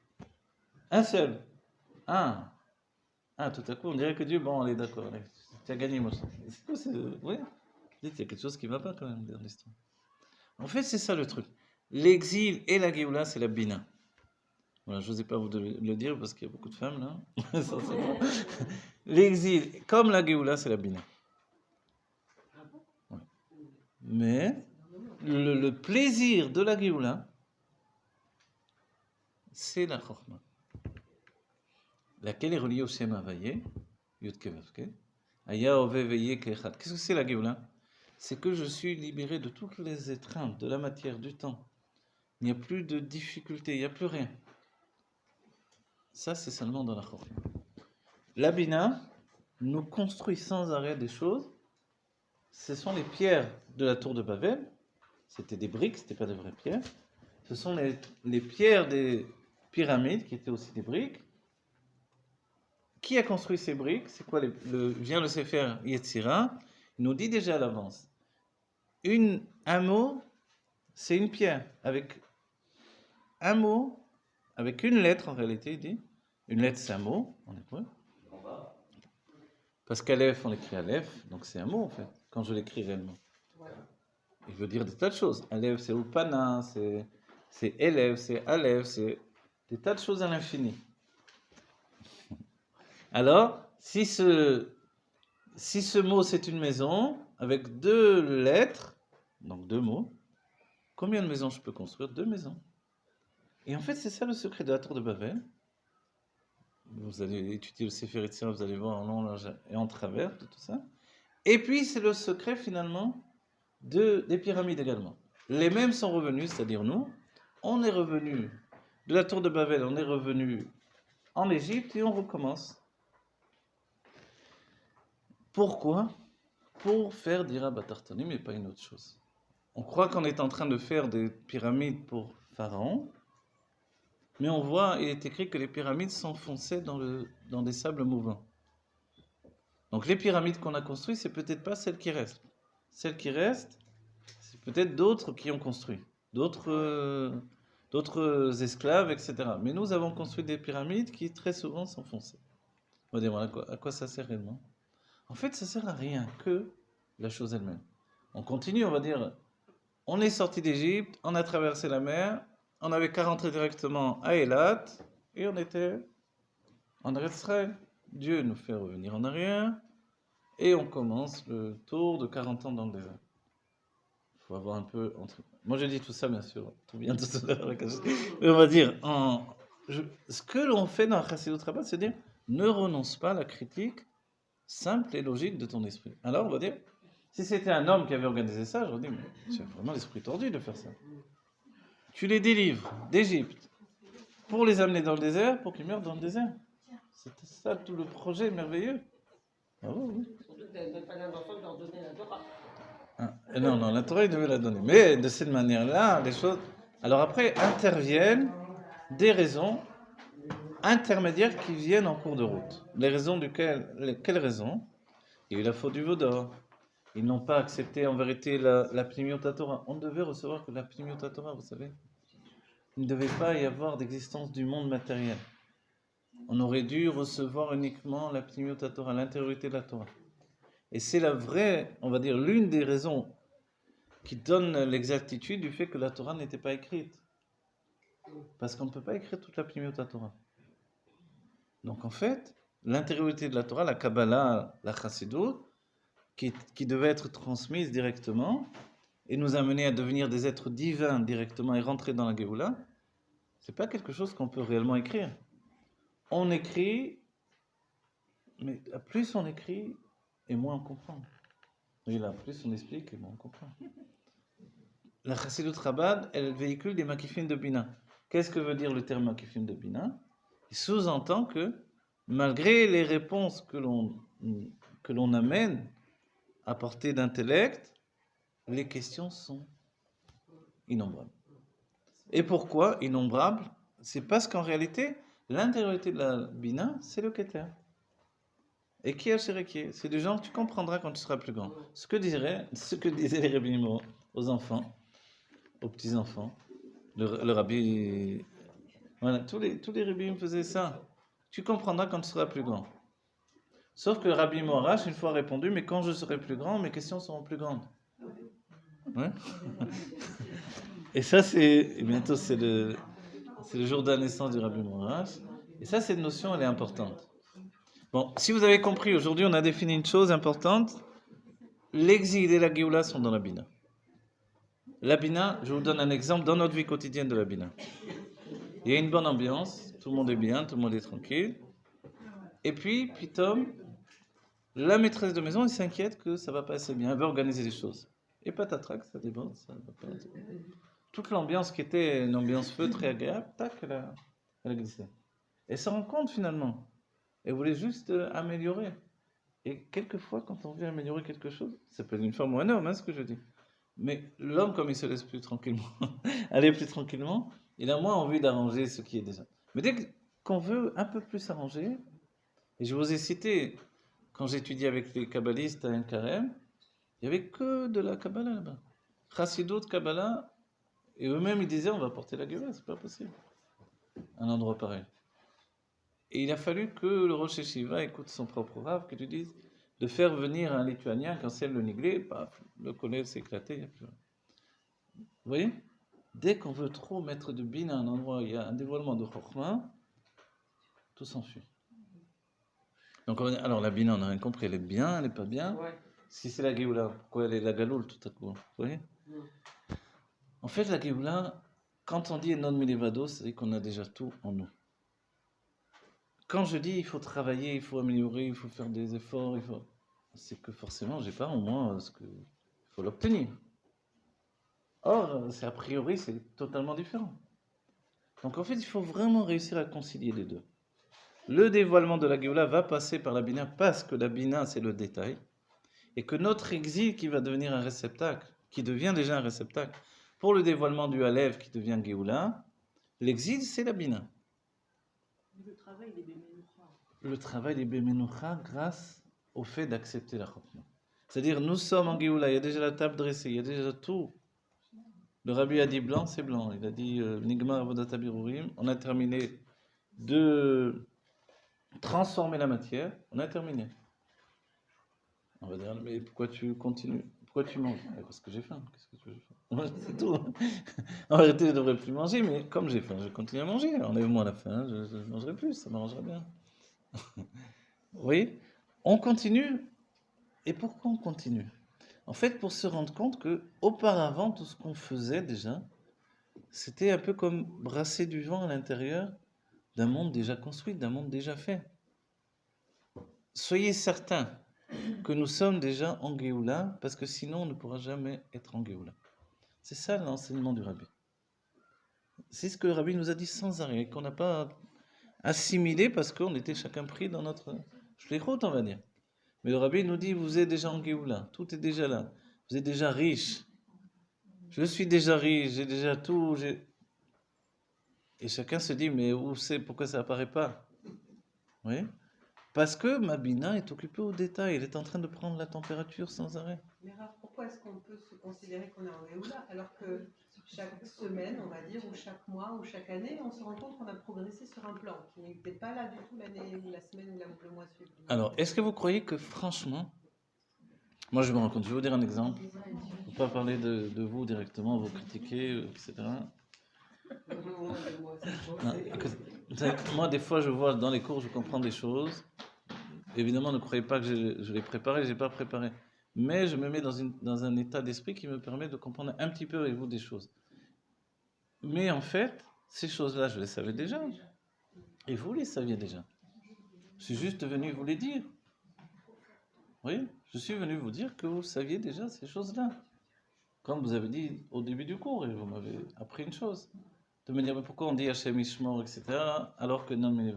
Un seul. Un, tout à coup, on dirait que Dieu, bon, allez, d'accord, tu as gagné, Moshe. C'est quoi, oui, il y a quelque chose qui ne va pas quand même dans l'histoire. En fait, c'est ça le truc. L'exil et la Géoula, c'est la Bina. Voilà, je n'osais pas vous le dire parce qu'il y a beaucoup de femmes là. L'exil, comme la Géoula, c'est la Bina. Ouais. Mais le plaisir de la Géoula, c'est la Chokhmah, laquelle est reliée au Shem Havayé, Yud Kei Vav Kei, Aya Ove Veye Kechad. Qu'est-ce que c'est la Géoula? C'est que je suis libéré de toutes les étreintes, de la matière, du temps. Il n'y a plus de difficultés, il n'y a plus rien. Ça, c'est seulement dans la Chokhmah. La Bina nous construit sans arrêt des choses. Ce sont les pierres de la tour de Babel. C'était des briques, ce n'étaient pas de vraies pierres. Ce sont les pierres des pyramides qui étaient aussi des briques. Qui a construit ces briques? C'est quoi vient le Sefer Yetzira. Il nous dit déjà à l'avance. Un mot, c'est une pierre. Avec un mot, avec une lettre en réalité, il dit. Une lettre, c'est un mot en hébreu. Parce qu'Aleph, on l'écrit Aleph, donc c'est un mot en fait, quand je l'écris réellement. Il veut dire des tas de choses. Aleph, c'est Upana, c'est Elef, c'est Aleph, c'est des tas de choses à l'infini. Alors, si ce mot c'est une maison, avec deux lettres, donc deux mots, combien de maisons je peux construire? Deux maisons. Et en fait, c'est ça le secret de la tour de Babel. Vous allez étudier le Sefer Yetzira, vous allez voir en long, large et en travers de tout ça. Et puis, c'est le secret finalement des pyramides également. Les mêmes sont revenus, c'est-à-dire nous, on est revenus de la tour de Babel, on est revenus en Égypte et on recommence. Pourquoi? Pour faire d'Ira Batartani, mais pas une autre chose. On croit qu'on est en train de faire des pyramides pour Pharaon, mais on voit, il est écrit que les pyramides s'enfonçaient dans des sables mouvants. Donc les pyramides qu'on a construites, c'est peut-être pas celles qui restent. Celles qui restent, c'est peut-être d'autres qui ont construit, d'autres esclaves, etc. Mais nous avons construit des pyramides qui très souvent s'enfonçaient. On va dire, à quoi ça sert réellement? En fait, ça sert à rien que la chose elle-même. On continue, on va dire, on est sorti d'Égypte, on a traversé la mer, on n'avait qu'à rentrer directement à Eilat, et on était en Israël. Dieu nous fait revenir en arrière, et on commence le tour de 40 ans dans le désert. Il faut avoir un peu... Moi je dis tout ça, bien sûr, tout bien tout à l'heure. Mais on va dire, ce que l'on fait dans la Chassidut Rabbah, c'est dire, ne renonce pas à la critique simple et logique de ton esprit. Alors on va dire, si c'était un homme qui avait organisé ça, j'aurais dit, mais tu as vraiment l'esprit tordu de faire ça. Tu les délivres d'Égypte pour les amener dans le désert, pour qu'ils meurent dans le désert. C'était ça tout le projet merveilleux. Ah oui. Surtout que tu n'avais pas l'intention de leur donner la Torah. Non, non, la Torah, il devait la donner. Mais de cette manière-là, les choses. Alors après, interviennent des raisons intermédiaires qui viennent en cours de route. Les raisons duquel, quelles raisons? Il y a eu la faute du Vaudor. Ils n'ont pas accepté en vérité la Pnimiut Torah. On devait recevoir que la Pnimiut Torah, vous savez. Il ne devait pas y avoir d'existence du monde matériel. On aurait dû recevoir uniquement la Pnimiut Torah, l'intériorité de la Torah. Et c'est la vraie, on va dire, l'une des raisons qui donne l'exactitude du fait que la Torah n'était pas écrite. Parce qu'on ne peut pas écrire toute la Pnimiut Torah. Donc en fait, l'intériorité de la Torah, la Kabbalah, la Chassidut, qui devait être transmise directement et nous amener à devenir des êtres divins directement et rentrer dans la Géoula, c'est pas quelque chose qu'on peut réellement écrire. On écrit, mais plus on écrit et moins on comprend. Oui, là, plus on explique et moins on comprend. La Chassidut Chabad, elle véhicule des makifim de Bina. Qu'est-ce que veut dire le terme makifim de Bina? Il sous-entend que malgré les réponses que l'on amène à portée d'intellect, les questions sont innombrables. Et pourquoi innombrables? C'est parce qu'en réalité, l'intériorité de la Bina, c'est le Keter. Et qui est c'est des gens que tu comprendras quand tu seras plus grand. Ce que disaient les rabbins aux enfants, aux petits-enfants. Le rabbi... Voilà, tous les rabbins faisaient ça. Tu comprendras quand tu seras plus grand. Sauf que le rabbi Moarash, une fois répondu, mais quand je serai plus grand, mes questions seront plus grandes. Ouais. Et ça, et bientôt, c'est le jour de la naissance du rabbi Moarash. Et ça, cette notion, elle est importante. Bon, si vous avez compris, aujourd'hui, on a défini une chose importante. L'exil et la Géoula sont dans la Bina. La Bina, je vous donne un exemple dans notre vie quotidienne de la Bina. Il y a une bonne ambiance, tout le monde est bien, tout le monde est tranquille. Et puis, Pitom, la maîtresse de maison, elle s'inquiète que ça va pas assez bien, elle veut organiser les choses. Et patatrac, ça déborde, ça va pas. Toute l'ambiance qui était une ambiance feu très agréable, tac, elle a glissé. Elle se rend compte finalement. Elle voulait juste améliorer. Et quelquefois, quand on veut améliorer quelque chose, ça peut être une femme ou un homme, hein, ce que je dis. Mais l'homme, comme il se laisse plus tranquillement, aller plus tranquillement, il a moins envie d'arranger ce qui est déjà. Mais dès qu'on veut un peu plus s'arranger, et je vous ai cité, quand j'étudiais avec les kabbalistes à un carême, il n'y avait que de la Kabbalah là-bas. Chassidut, Kabbalah, et eux-mêmes ils disaient on va porter la Géoula, c'est pas possible. Un endroit pareil. Et il a fallu que le Rosh Yeshiva écoute son propre rave, qui lui dise de faire venir un Lituanien, quand c'est le niglé, paf, le collège s'est éclaté, il n'y a plus rien. Vous voyez? Dès qu'on veut trop mettre de bin à un endroit où il y a un dévoilement de Chokhmah, tout s'enfuit. Donc, alors la bina, on n'a rien compris, elle est bien, elle n'est pas bien. Ouais. Si c'est la Géoula, pourquoi elle est la Galoule tout à coup? Vous voyez? En fait, la Géoula, quand on dit non milevado, c'est qu'on a déjà tout en nous. Quand je dis il faut travailler, il faut améliorer, il faut faire des efforts, c'est que forcément, j'ai pas en moi il faut l'obtenir. Or, c'est a priori, c'est totalement différent. Donc en fait, il faut vraiment réussir à concilier les deux. Le dévoilement de la Géoula va passer par la Bina parce que la Bina, c'est le détail. Et que notre exil qui va devenir un réceptacle, qui devient déjà un réceptacle, pour le dévoilement du Halev qui devient Géoula, l'exil, c'est la Bina. Le travail des Béménoucha. Le travail des Béménoucha grâce au fait d'accepter la Chokhmah. C'est-à-dire, nous sommes en Géoula, il y a déjà la table dressée, il y a déjà tout. Le rabbi a dit blanc, c'est blanc. Il a dit Nigmar Avodat Birurim. On a terminé de transformer la matière. On a terminé. On va dire, mais pourquoi tu continues? Pourquoi tu manges? Parce que j'ai faim. Qu'est-ce que tu veux faire? C'est tout. En vérité, je ne devrais plus manger, mais comme j'ai faim, je continue à manger. Enlève-moi la faim, je ne mangerai plus, ça m'arrangera bien. Vous voyez? On continue. Et pourquoi on continue? En fait, pour se rendre compte que auparavant, tout ce qu'on faisait déjà, c'était un peu comme brasser du vent à l'intérieur d'un monde déjà construit, d'un monde déjà fait. Soyez certains que nous sommes déjà en Géoula, parce que sinon on ne pourra jamais être en Géoula. C'est ça l'enseignement du Rabbi. C'est ce que le Rabbi nous a dit sans arrêt, qu'on n'a pas assimilé parce qu'on était chacun pris dans notre shlichut, on va dire. Mais le Rabbi nous dit, vous êtes déjà en Géoula, tout est déjà là. Vous êtes déjà riche. Je suis déjà riche, j'ai déjà tout. Et chacun se dit, mais où c'est, pourquoi ça apparaît pas? Oui. Parce que ma Bina est occupée aux détails, elle est en train de prendre la température sans arrêt. Mais Rav, pourquoi est-ce qu'on peut se considérer qu'on est en Géoula alors que chaque semaine, on va dire, ou chaque mois, ou chaque année, on se rend compte qu'on a progressé sur un plan qui n'était pas là du tout l'année, ou la semaine, ou le mois suivant. Alors, est-ce que vous croyez que franchement, moi je me rends compte, je vais vous dire un exemple, je ne veux pas parler de vous directement, vous critiquer, etc. Non, vous savez, moi des fois je vois dans les cours, je comprends des choses. Évidemment, ne croyez pas que je l'ai préparé, je n'ai pas préparé. Mais je me mets dans un état d'esprit qui me permet de comprendre un petit peu avec vous des choses. Mais en fait, ces choses-là, je les savais déjà. Et vous les saviez déjà. Je suis juste venu vous les dire. Oui, je suis venu vous dire que vous saviez déjà ces choses-là. Comme vous avez dit au début du cours, et vous m'avez appris une chose. De me dire, mais pourquoi on dit Hachem Ishmor, etc., alors que non, mais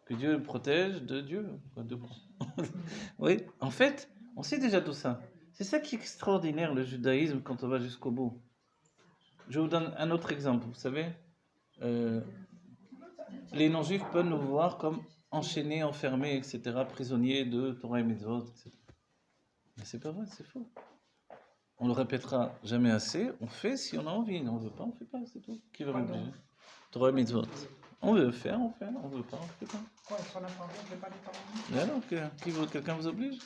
que Dieu protège de Dieu. Oui, en fait, on sait déjà tout ça. C'est ça qui est extraordinaire, le judaïsme, quand on va jusqu'au bout. Je vous donne un autre exemple. Vous savez, les non-juifs peuvent nous voir comme enchaînés, enfermés, etc., prisonniers de Torah et Mitzvot, etc. Mais c'est pas vrai, c'est faux. On le répétera jamais assez. On fait si on a envie. On ne veut pas, on ne fait pas, c'est tout. Qui va m'obliger? Torah et Mitzvot. On veut faire, on fait. On ne veut pas, on ne fait pas. Quoi, sur la parole, je vais pas les parler. Mais alors, quelqu'un vous oblige?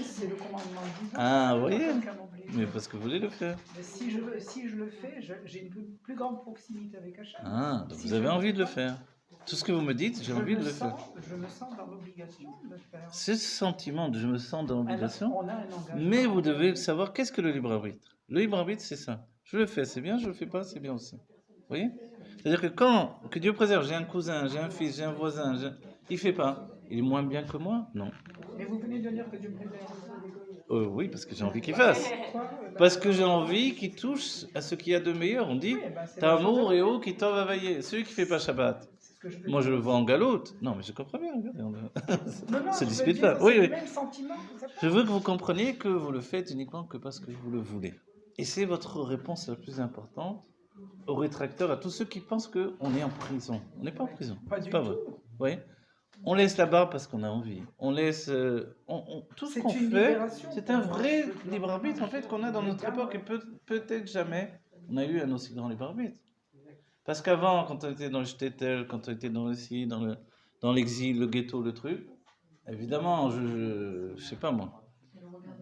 C'est le commandement divin. Ah, vous voyez? Quelqu'un m'oblige. Mais parce que vous voulez le faire. Mais si je le fais, j'ai une plus grande proximité avec Hachem. Ah, donc Si vous avez je envie le de le fais faire. Tout ce que vous me dites, j'ai envie de le faire. Je me sens dans l'obligation de le faire. Ce sentiment de je me sens dans l'obligation, On a un engagement. mais vous devez savoir qu'est-ce que le libre arbitre. Le libre arbitre, c'est ça. Je le fais, c'est bien, je le fais pas, c'est bien aussi. Vous voyez? C'est-à-dire que Dieu préserve, j'ai un cousin, j'ai un fils, j'ai un voisin, il fait pas. Il est moins bien que moi? Non. Mais vous venez de dire que Dieu préserve. Oui, parce que j'ai envie qu'il fasse. Quoi Parce que j'ai envie qu'il touche à ce qu'il y a de meilleur. On dit, Oui, ben, c'est Tamour la et oh qui t'en va veiller. Celui qui fait pas Shabbat. C'est ce que je veux Moi, je dire. le vois en galoute. Non, mais je comprends bien. Regardez, Non, se je veux dispute dire, pas. c'est Oui, le oui. même sentiment que ça Je veux que vous compreniez que vous le faites uniquement que parce que vous le voulez. Et c'est votre réponse la plus importante aux rétracteurs, à tous ceux qui pensent qu'on est en prison. On n'est pas en prison. Pas C'est du pas tout. vrai. Vous voyez? On laisse la barre parce qu'on a envie. On laisse. Tout ce C'est qu'on une fait, libération c'est pour un moi. vrai libre arbitre en fait qu'on a dans notre époque et peut-être jamais on a eu un aussi grand libre arbitre. Parce qu'avant, quand on était dans le shtetl, quand on était dans dans l'exil, le ghetto, le truc, évidemment, je sais pas moi.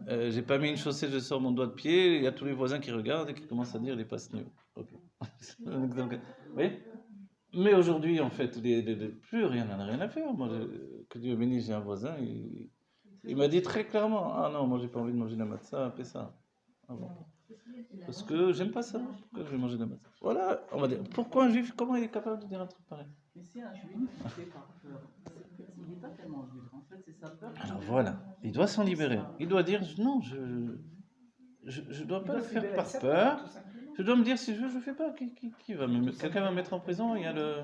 J'ai pas mis une chaussette, je sors mon doigt de pied, il y a tous les voisins qui regardent et qui commencent à dire les passes nues. Ok. Donc, oui. Mais aujourd'hui, en fait, plus rien n'en a rien à faire. Moi, que Dieu bénisse, j'ai un voisin, il m'a dit très clairement, ah non, moi j'ai pas envie de manger de la matzah, fais ça. Ah bon. Parce que j'aime pas ça. Pourquoi je vais manger de la matzah? Voilà, on va dire. Pourquoi un juif, comment il est capable de dire un truc pareil? Mais c'est un juif qui fait par peur. Il n'est pas tellement juif, en fait, c'est sa peur. Alors voilà, il doit s'en libérer. Il doit dire, non, je dois pas le faire par peur. Je dois me dire, si je veux, je fais pas. Qui va me mettre? Quelqu'un va me mettre en prison? Il y a le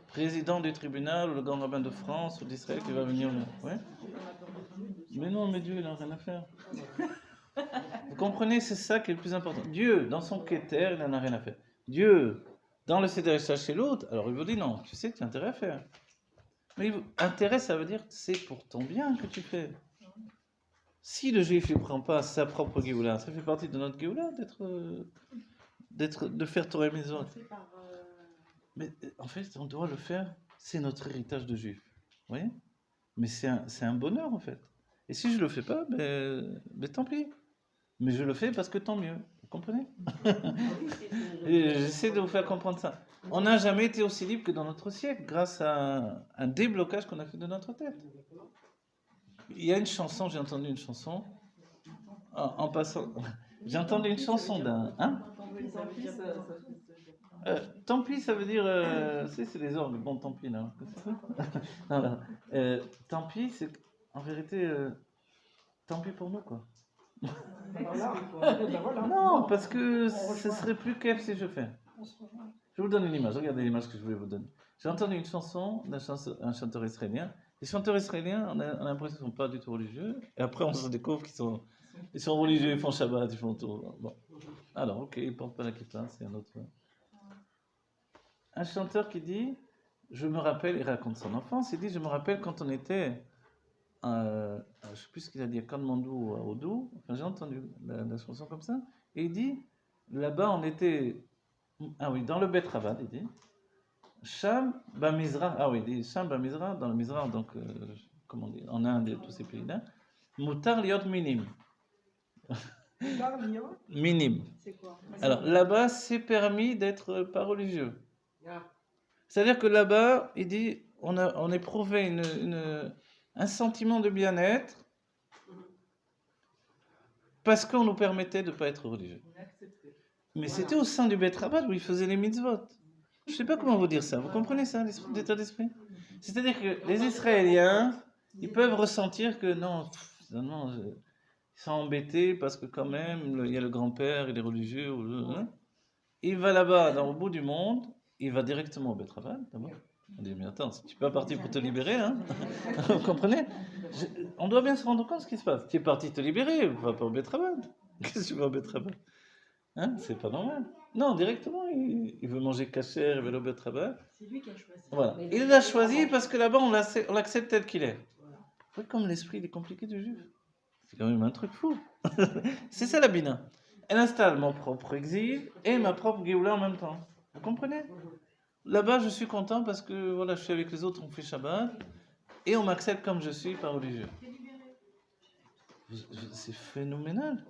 président du tribunal, ou le grand rabbin de France ou d'Israël qui va venir. Ouais. Mais non, mais Dieu, il n'a rien à faire. Vous comprenez, c'est ça qui est le plus important. Dieu, dans son Keter, il n'en a rien à faire. Dieu, dans le Seder chez l'autre, alors il vous dit non, tu sais, tu as intérêt à faire. Mais intérêt, ça veut dire c'est pour ton bien que tu fais. Si le juif ne prend pas sa propre Géoula, ça fait partie de notre Géoula de faire Torah et Mitzvot. Mais en fait, on doit le faire, c'est notre héritage de juif. Vous voyez? Mais c'est un bonheur en fait. Et si je ne le fais pas, ben tant pis. Mais je le fais parce que tant mieux. Vous comprenez? Et j'essaie de vous faire comprendre ça. On n'a jamais été aussi libre que dans notre siècle, grâce à un déblocage qu'on a fait de notre tête. Il y a une chanson, j'ai entendu une chanson, en passant, j'ai entendu une chanson d'un... Hein? Tant pis, ça veut dire... c'est les orgues, bon, tant pis, là. Non, non. Tant pis, c'est en vérité... tant pis pour nous, quoi. Non, parce que ce serait plus kef si je fais. Je vous donne une image, regardez l'image que je voulais vous donner. J'ai entendu une chanson d'un chanteur israélien Les chanteurs israéliens, on a l'impression qu'ils ne sont pas du tout religieux. Et après, on se découvre ils sont religieux, ils font Shabbat, ils font tout. Bon. Alors, ok, ils ne portent pas la kippa, c'est un autre. Un chanteur qui dit, je me rappelle, il raconte son enfance, il dit, je me rappelle quand on était, je ne sais plus ce qu'il a dit, à Katmandou ou à Odou, enfin, j'ai entendu la chanson comme ça, et il dit, là-bas on était, ah oui, dans le Bet Ravad, il dit, Sham Bamizra, ah oui, il dit Sham Bamizra, dans le Mizra, donc, comment dire, en Inde et tous ces pays-là, Mutar Liot Minim. Minim. C'est quoi? Alors là-bas, c'est permis d'être pas religieux. C'est-à-dire que là-bas, il dit, on éprouvait un sentiment de bien-être parce qu'on nous permettait de ne pas être religieux. Mais c'était au sein du Beit Rabbad où ils faisaient les mitzvot. Je ne sais pas comment vous dire ça. Vous comprenez ça, l'état d'esprit? C'est-à-dire que les Israéliens, ils peuvent ressentir que non, finalement, ils sont embêtés parce que quand même, il y a le grand-père, il est religieux. Il va là-bas, au bout du monde, il va directement au Beit Rabbad, d'abord. On dit, mais attends, tu n'es pas parti pour te libérer, hein? Vous comprenez? On doit bien se rendre compte de ce qui se passe. Tu es parti te libérer, va pas au Beit Rabbad. Qu'est-ce que tu vas au Beit Rabbad? Hein? C'est pas normal. Non, directement, il veut manger kasher, il veut aller au Beit Rabbad. C'est lui qui a choisi. Voilà. Il l'a choisi parce que là-bas, on l'accepte tel qu'il est. Vous voyez comme l'esprit il est compliqué du juif. C'est quand même un truc fou. C'est ça la bina. Elle installe mon propre exil et ma propre Géoula en même temps. Vous comprenez? Là-bas, je suis content parce que voilà, je suis avec les autres, on fait Shabbat et on m'accepte comme je suis, pas religieux. C'est phénoménal.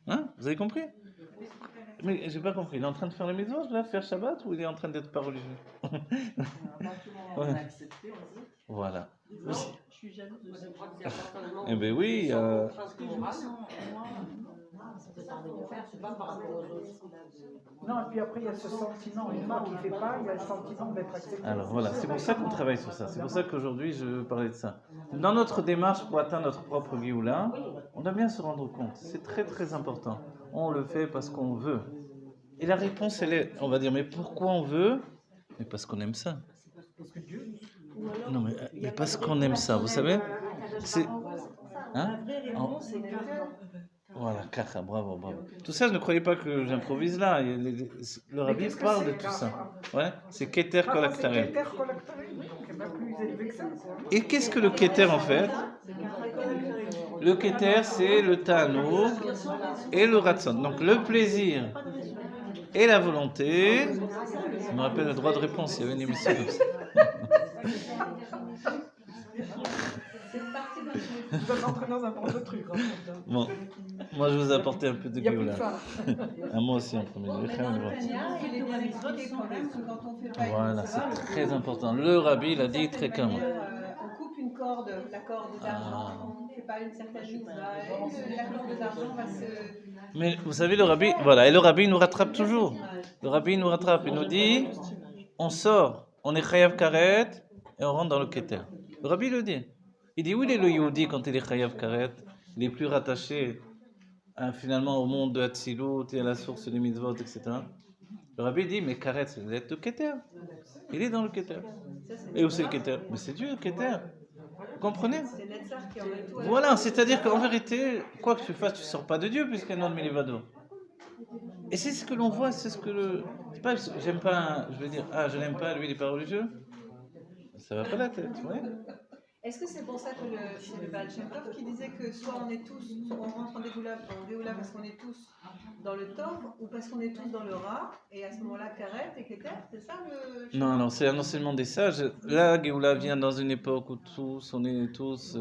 Hein? Vous avez compris? Mais j'ai pas compris. Il est en train de faire les mitzvot, là, faire Shabbat, ou il est en train d'être pas religieux? On a accepté, on dit. Voilà. Je suis jalouse de ça. Eh ben oui. Non, et puis après, il y a ce sentiment, une fois qu'il ne fait pas, il y a le sentiment d'être accepté. Alors voilà, c'est pour ça qu'on travaille sur ça. C'est pour ça qu'aujourd'hui, je veux parler de ça. Dans notre démarche pour atteindre notre propre Géoula, on doit bien se rendre compte. C'est très très important. On le fait parce qu'on veut. Et la réponse, elle est, on va dire, mais pourquoi on veut? Mais parce qu'on aime ça. Non, mais parce qu'on aime ça, vous savez? C'est... Hein? Voilà, Kaka, bravo, bravo. Tout ça, je ne croyais pas que j'improvise là. Le rabbi parle de tout ça. Ouais, c'est Keter Kolaktarel. Keter Kolaktarel, donc c'est pas plus élevé que ça. Et qu'est-ce que le Keter en fait? Le Keter, c'est le Tanour et le Ratson. Donc le plaisir et la volonté. Ça me rappelle le droit de réponse, il y avait une émission comme ça. Vous êtes entré dans un bon truc. Bon, moi je vous ai apporté un peu de Il n'y a plus de Géoula. ça. Moi aussi en premier lieu. Mais dans le Tanya, il est bien expliqué quand même que quand on fait pas Voilà, une c'est mitzvah, très important. Le rabbi l'a dit très clairement. On coupe une corde, la corde d'argent, on ne fait pas une certaine mitzvah, et la corde d'argent va se... Mais vous savez, le rabbi, voilà, et le rabbi nous rattrape toujours. Le rabbi nous rattrape, il nous dit, on sort, on est chayav karet, et on rentre dans le keter. Le rabbi le dit. Il dit, où il est le Yehudi quand il est chayav karet? Il est plus rattaché finalement au monde de Hatzilut et à la source des mitzvot, etc. Le rabbi dit, mais karet, c'est le keter. Il est dans le keter. Et où c'est le keter? Mais c'est Dieu, le keter. Vous comprenez? C'est Netzach qui en met tout. Voilà, c'est-à-dire qu'en vérité, quoi que tu fasses, tu ne sors pas de Dieu puisqu'il y a un Milivado. Et c'est ce que l'on voit, c'est ce que le... C'est pas, j'aime pas, je veux dire, ah, je l'aime pas, lui, il n'est pas religieux. Ça va pas la tête, vous voyez? Est-ce que c'est pour ça que c'est le Baal Shem Tov qui disait que soit on est tous, soit on rentre en Géoula parce qu'on est tous dans le Tov, ou parce qu'on est tous dans le Ra, et à ce moment-là, Karet et Keter, c'est ça le... Non, non, c'est un enseignement des sages. Là, Géoula vient dans une époque où tous, on est tous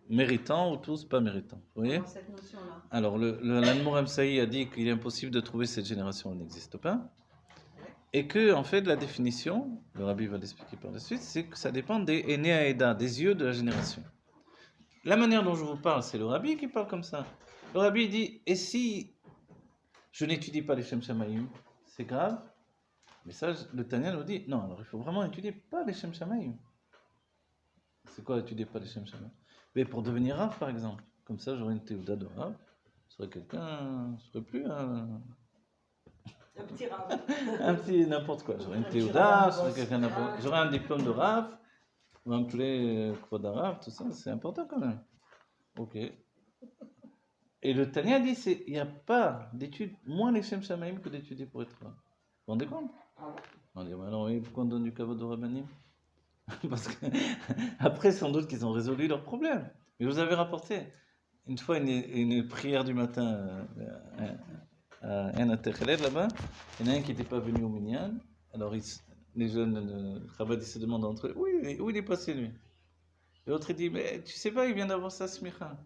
méritants ou tous pas méritants, vous voyez? Dans cette notion-là. Alors, l'Admour Hamsaï a dit qu'il est impossible de trouver cette génération, elle n'existe pas. Et que, en fait, la définition, le rabbi va l'expliquer par la suite, c'est que ça dépend des Ene Haeda, des yeux de la génération. La manière dont je vous parle, c'est le rabbi qui parle comme ça. Le rabbi dit, et si je n'étudie pas les Shem Shamayim, c'est grave? Mais ça, le Tanya nous dit, non, alors il faut vraiment étudier pas les Shem Shamayim. C'est quoi étudier pas les Shem Shamayim? Mais pour devenir Rav, par exemple. Comme ça, j'aurais une théouda de Rav. Je serais quelqu'un, je serais plus un petit rave. un petit n'importe quoi. J'aurais une théouda, je serais quelqu'un n'importe. J'aurais un diplôme de Rav. Même tous les quotes arabes, tout ça, c'est important quand même. Ok. Et le Tania dit il n'y a pas d'études, moins les Shem Shamaim que d'étudier pour être là. Vous vous rendez compte? On dit, bah alors, oui, pourquoi on donne du kavod au Rabbanim? Parce que, après, sans doute qu'ils ont résolu leurs problèmes. Mais vous avez rapporté, une fois, une prière du matin à un Atecheled là-bas, il y en a un qui n'était pas venu au Minyan. Alors, les jeunes rabbins se demandent entre eux, où il est passé lui? L'autre il dit, mais tu sais pas, il vient d'avoir sa smicha.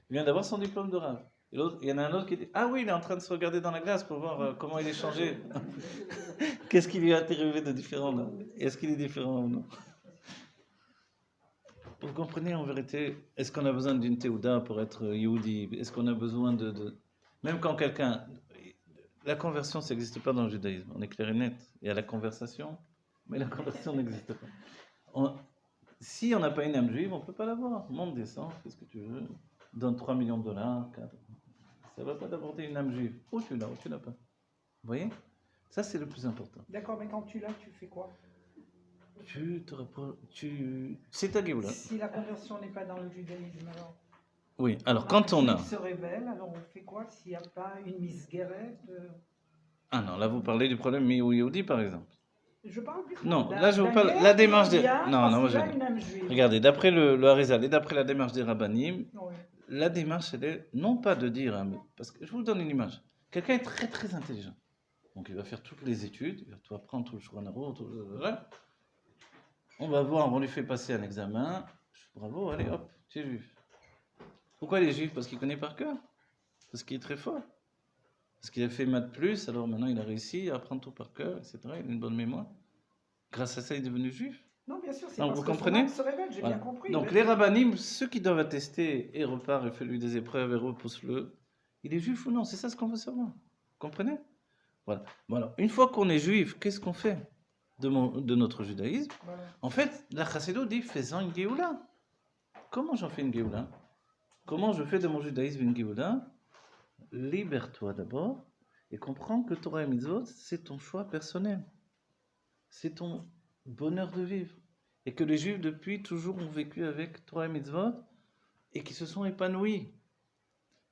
Il vient d'avoir son diplôme de rave. Et l'autre, il y en a un autre qui dit, ah oui, il est en train de se regarder dans la glace pour voir comment il est changé. Qu'est-ce qui lui a arrivé de différent là? Est-ce qu'il est différent ou non? Vous comprenez en vérité, est-ce qu'on a besoin d'une théouda pour être Yehudi? Est-ce qu'on a besoin de... Même quand quelqu'un... La conversion, ça n'existe pas dans le judaïsme, on est clair et net. Il y a la conversation, mais la conversion n'existe pas. Si on n'a pas une âme juive, on ne peut pas l'avoir. Monte, descend, qu'est-ce que tu veux? Donne 3 millions de dollars, 4. Ça ne va pas t'apporter une âme juive. Ou tu l'as, ou tu l'as pas. Vous voyez? Ça, c'est le plus important. D'accord, mais quand tu l'as, tu fais quoi? C'est ta Géoula. Si la conversion n'est pas dans le judaïsme, alors... Oui, alors quand on a... Il se révèle, alors on fait quoi s'il n'y a pas une misguérette Ah non, là vous parlez du problème Yehudi par exemple. Je parle du Non, là je vous parle la démarche des... Non, moi je... dis. Regardez, d'après le Harizal et d'après la démarche des Rabbanim, Oui. la démarche elle est non pas de dire... Parce que je vous donne une image. Quelqu'un est très très intelligent. Donc il va faire toutes les études, il va tout apprendre, tout le Shouchan tout le... On va voir, on lui fait passer un examen. Bravo, allez hop, tu es juif. Pourquoi il est juif? Parce qu'il connaît par cœur. Parce qu'il est très fort. Parce qu'il a fait maths plus, alors maintenant il a réussi à apprendre tout par cœur, etc. Il a une bonne mémoire. Grâce à ça, il est devenu juif. Non, bien sûr, c'est Non, parce vous que comprenez? son âme se révèle, j'ai Voilà. bien compris. Donc les rabbinim, ceux qui doivent attester, et repart et fait lui des épreuves et repousse-le, il est juif ou non? C'est ça ce qu'on veut savoir. Vous comprenez? Voilà. Bon, alors, une fois qu'on est juif, qu'est-ce qu'on fait de notre judaïsme? Voilà. En fait, la Chassidut dit, faisons une Géoula. Comment j'en fais une Géoula? Comment je fais de mon judaïsme une Géoula? Libère-toi d'abord et comprends que Torah et Mitzvot, c'est ton choix personnel. C'est ton bonheur de vivre. Et que les Juifs, depuis toujours, ont vécu avec Torah et Mitzvot et qui se sont épanouis.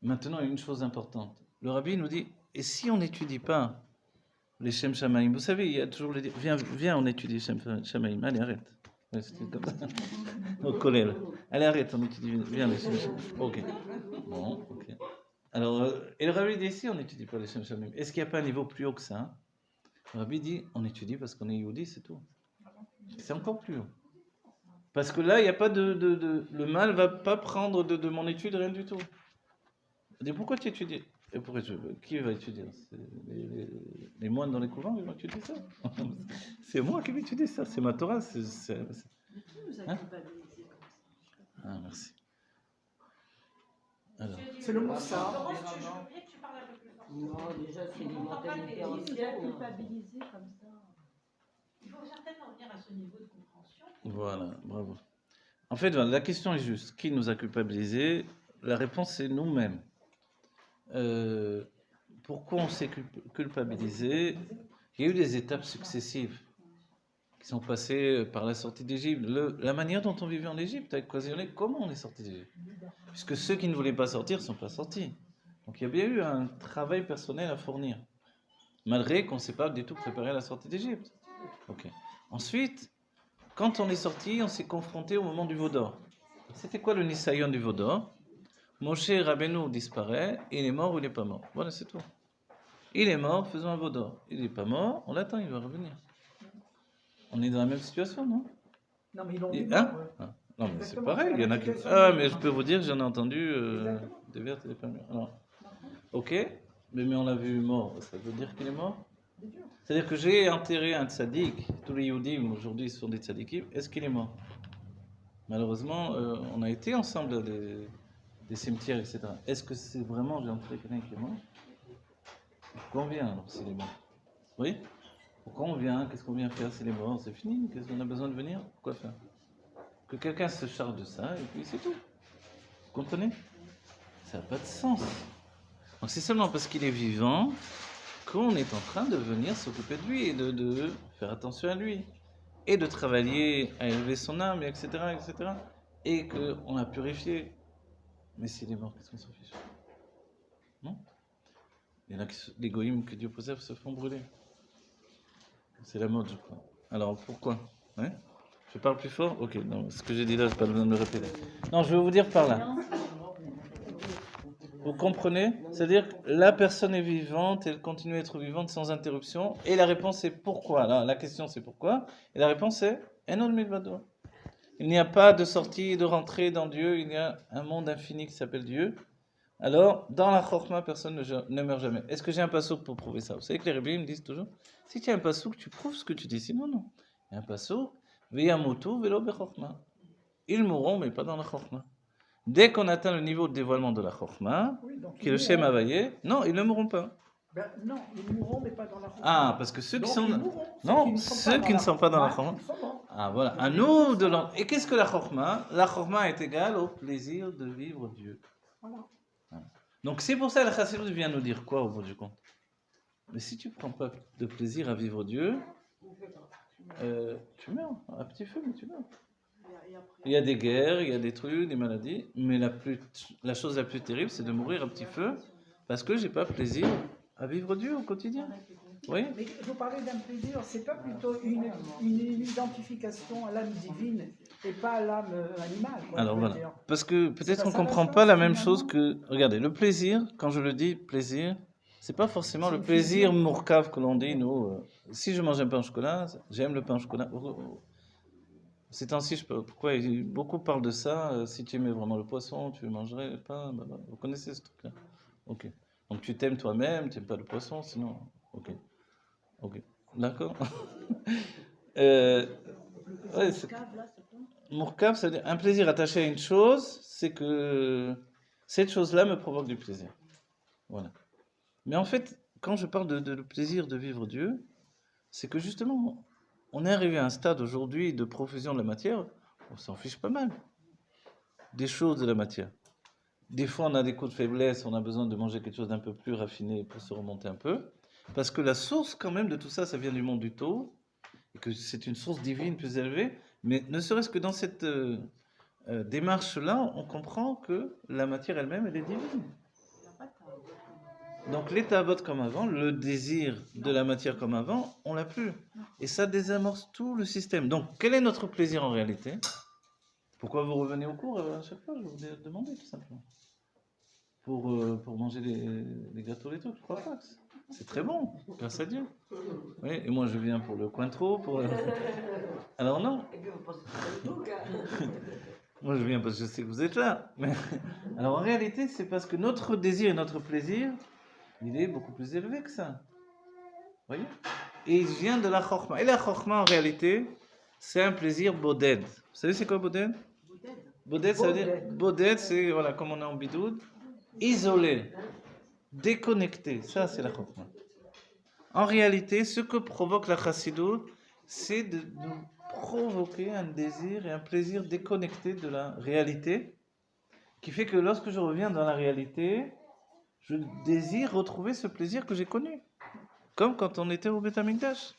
Maintenant, une chose importante. Le Rabbi nous dit, et si on n'étudie pas les Shem Shamaim, vous savez, il y a toujours les... Viens, on étudie Shem Shamaim. Allez, arrête. Ouais, c'était comme ça. Au collège. Allez, arrête, on étudie. Viens, les Shem Shamaim. Ok. Bon, ok. Alors, et le Rabbi dit ici, on n'étudie pas les Shem Shamaim. Est-ce qu'il n'y a pas un niveau plus haut que ça? Le Rabbi dit, on étudie parce qu'on est Yehudi, c'est tout. C'est encore plus haut. Parce que là, il n'y a pas le mal ne va pas prendre de mon étude, rien du tout. Il dit, pourquoi tu étudies? Et pourquoi qui va étudier? Les moines dans les couvents, ils vont étudier ça. C'est moi qui vais étudier ça, c'est ma Torah. Qui nous a Hein? culpabilisés comme ça? Ah, merci. Alors. C'est le Moussa. Laurence, je veux bien que tu parles un peu plus fort. Non, déjà, c'est des mentalités Qui nous a anciennes. culpabilisés comme ça? Il faut certainement venir à ce niveau de compréhension. Voilà, bravo. En fait, voilà, la question est juste. Qui nous a culpabilisés? La réponse est nous-mêmes. Pourquoi on s'est culpabilisé? Il y a eu des étapes successives qui sont passées par la sortie d'Égypte. La manière dont on vivait en Égypte a occasionné comment on est sorti d'Égypte. Puisque ceux qui ne voulaient pas sortir ne sont pas sortis. Donc il y a bien eu un travail personnel à fournir. Malgré qu'on ne s'est pas du tout préparé à la sortie d'Égypte. Ok. Ensuite, quand on est sorti, on s'est confronté au moment du veau d'or. C'était quoi le Nisayon du veau d'or? Moshe Rabbeinu disparaît, il est mort ou il n'est pas mort. Voilà, c'est tout. Il est mort, faisons un veau d'or. Il n'est pas mort, on l'attend, il va revenir. On est dans la même situation, non? Non, mais ils l'ont Et- vu. hein ouais. Ah, non, mais c'est Exactement, pareil, c'est il y en la a qui... situation. Ah, mais je peux vous dire, j'en ai entendu Exactement. des vertes et des pas mûres. Alors, ok, mais on l'a vu mort, ça veut dire qu'il est mort? C'est dur. C'est-à-dire que j'ai enterré un tzaddik, tous les Yehudim aujourd'hui sont des tzaddikim, est-ce qu'il est mort? Malheureusement, on a été ensemble à des cimetières, etc. Est-ce que c'est vraiment, j'ai enterré quelqu'un qui est mort? Pourquoi on vient alors s'il est mort? Oui? Pourquoi on vient? Qu'est-ce qu'on vient faire s'il est mort? C'est fini? Qu'est-ce qu'on a besoin de venir? Quoi faire? Que quelqu'un se charge de ça et puis c'est tout. Vous comprenez? Ça n'a pas de sens. Donc c'est seulement parce qu'il est vivant qu'on est en train de venir s'occuper de lui et de faire attention à lui. et de travailler à élever son âme, etc., etc., et qu'on a purifié. Mais s'il est mort, qu'est-ce qu'on s'en fiche? Non? Il y en a les goïms que Dieu préserve se font brûler. C'est la mode, je crois. Alors pourquoi? Ouais? Je parle plus fort? Ok, non, ce que j'ai dit là, je n'ai pas besoin de le répéter. Non, je vais vous dire par là. Vous comprenez? C'est-à-dire que la personne est vivante, elle continue à être vivante sans interruption, et la réponse est pourquoi? Alors, la question c'est pourquoi? Et la réponse est Enon milvado. Il n'y a pas de sortie et de rentrée dans Dieu, il y a un monde infini qui s'appelle Dieu. Alors, dans la Chorma, personne ne meurt jamais. Est-ce que j'ai un passouk pour prouver ça? Vous savez que les rébellions me disent toujours, si tu as un passouk, tu prouves ce que tu dis. Sinon, non. Il y a un passouk, veyamutu velo bechorma. Ils mourront, mais pas dans la Chorma. Dès qu'on atteint le niveau de dévoilement de la Chorma, Oui, donc qui est le Shem Havayé, non, ils ne mourront pas. Ben, non, ils mourront, mais pas dans la Chorma. Ah, parce que ceux qui Donc, sont... ils mourront. Non, ceux qui ne sont pas dans la Chorma. Ils sont morts. Ah, voilà. À nous de l'en... Et qu'est-ce que la Chorma? La Chorma est égale au plaisir de vivre Dieu. Voilà. Donc c'est pour ça que la Chassidut vient nous dire quoi au bout du compte? Mais si tu ne prends pas de plaisir à vivre Dieu, tu meurs. À petit feu, mais tu meurs. Il y a des guerres, il y a des trucs, des maladies, mais la chose la plus terrible, c'est de mourir à petit feu parce que j'ai pas plaisir à vivre Dieu au quotidien. Oui. Mais vous parlez d'un plaisir, c'est pas plutôt une identification à l'âme divine et pas à l'âme animale, quoi, Alors je veux voilà. dire. Parce que peut-être pas on ça, comprend la pas chose, la même finalement. chose que. Regardez, le plaisir, quand je le dis plaisir, c'est pas forcément C'est le une plaisir fusion. mourcave que l'on dit, nous. Si je mange un pain au chocolat, j'aime le pain au chocolat. Ces temps-ci, je sais pas pourquoi beaucoup parlent de ça. Si tu aimais vraiment le poisson, tu mangerais le pain. Blablabla. Vous connaissez ce truc-là? Ok. Donc tu t'aimes toi-même, tu n'aimes pas le poisson, sinon. Ok. Ok. D'accord. Ouais, Mourkab, c'est-à-dire un plaisir attaché à une chose, c'est que cette chose-là me provoque du plaisir. Voilà. Mais en fait, quand je parle de le plaisir de vivre Dieu, c'est que justement, on est arrivé à un stade aujourd'hui de profusion de la matière, on s'en fiche pas mal des choses de la matière. Des fois, on a des coups de faiblesse, on a besoin de manger quelque chose d'un peu plus raffiné pour se remonter un peu, parce que la source quand même de tout ça, ça vient du monde du taux, et que c'est une source divine plus élevée, mais ne serait-ce que dans cette démarche-là, on comprend que la matière elle-même, elle est divine. Donc l'état vote comme avant, le désir de la matière comme avant, on l'a plus. Et ça désamorce tout le système. Donc quel est notre plaisir en réalité? Pourquoi vous revenez au cours à chaque fois? Je vous ai demandé tout simplement. Pour manger les gâteaux, les trucs, je crois pas. C'est très bon, grâce à Dieu. Oui, et moi je viens pour le cointreau, pour... Alors non. Et puis vous pensez que c'est tout, gars. Moi je viens parce que je sais que vous êtes là. Mais... Alors en réalité, c'est parce que notre désir et notre plaisir, il est beaucoup plus élevé que ça. Vous voyez? Et il vient de la chorma. Et la chorma en réalité, c'est un plaisir boded. Vous savez c'est quoi boded? Boded, ça veut dire... Boded, c'est, voilà, comme on est en bidoud, isolé, déconnecté. Ça, c'est la chorma. En réalité, ce que provoque la chassidut, c'est de nous provoquer un désir et un plaisir déconnecté de la réalité, qui fait que lorsque je reviens dans la réalité, je désire retrouver ce plaisir que j'ai connu. Comme quand on était au Beth Amikdash.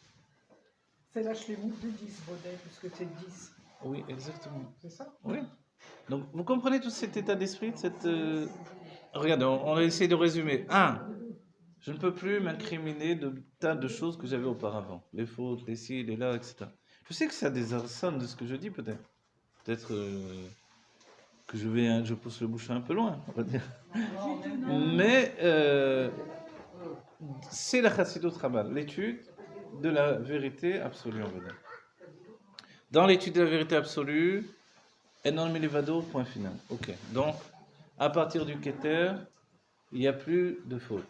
C'est la shlemut de 10, Baudet, puisque c'est 10. Oui, exactement. C'est ça? Oui. Donc, vous comprenez tout cet état d'esprit, cette... Regardez, on va essayer de résumer. 1. Je ne peux plus m'incriminer de tas de choses que j'avais auparavant. Les fautes, les ci, les là, etc. Je sais que ça désarçonne de ce que je dis, peut-être. Peut-être que je pousse le bouchon un peu loin, on va dire. Mais c'est la Chassidut Rabbah, l'étude de la vérité absolue, on va dire. Dans l'étude de la vérité absolue, Enon Milivado, point final. Ok. Donc, à partir du Keter, il n'y a plus de faute.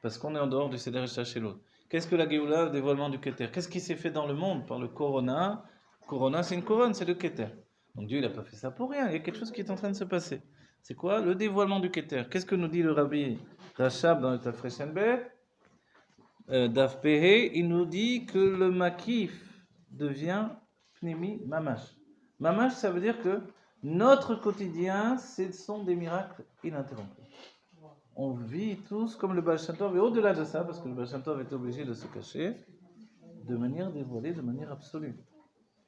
Parce qu'on est en dehors du Seder chez l'autre. Qu'est-ce que la Géoula, le dévoilement du Keter? Qu'est-ce qui s'est fait dans le monde par le Corona? Corona, c'est une couronne, c'est le Keter. Donc Dieu, il n'a pas fait ça pour rien. Il y a quelque chose qui est en train de se passer. C'est quoi? Le dévoilement du Keter. Qu'est-ce que nous dit le Rabbi Rachab dans le Tafreshenbet? Daf Pehe, il nous dit que le Makif devient Pnimi Mamash. Mamash, ça veut dire que notre quotidien, ce sont des miracles ininterrompus. On vit tous comme le Baal Shem Tov, et au-delà de ça, parce que le Baal Shem Tov est obligé de se cacher, de manière dévoilée, de manière absolue.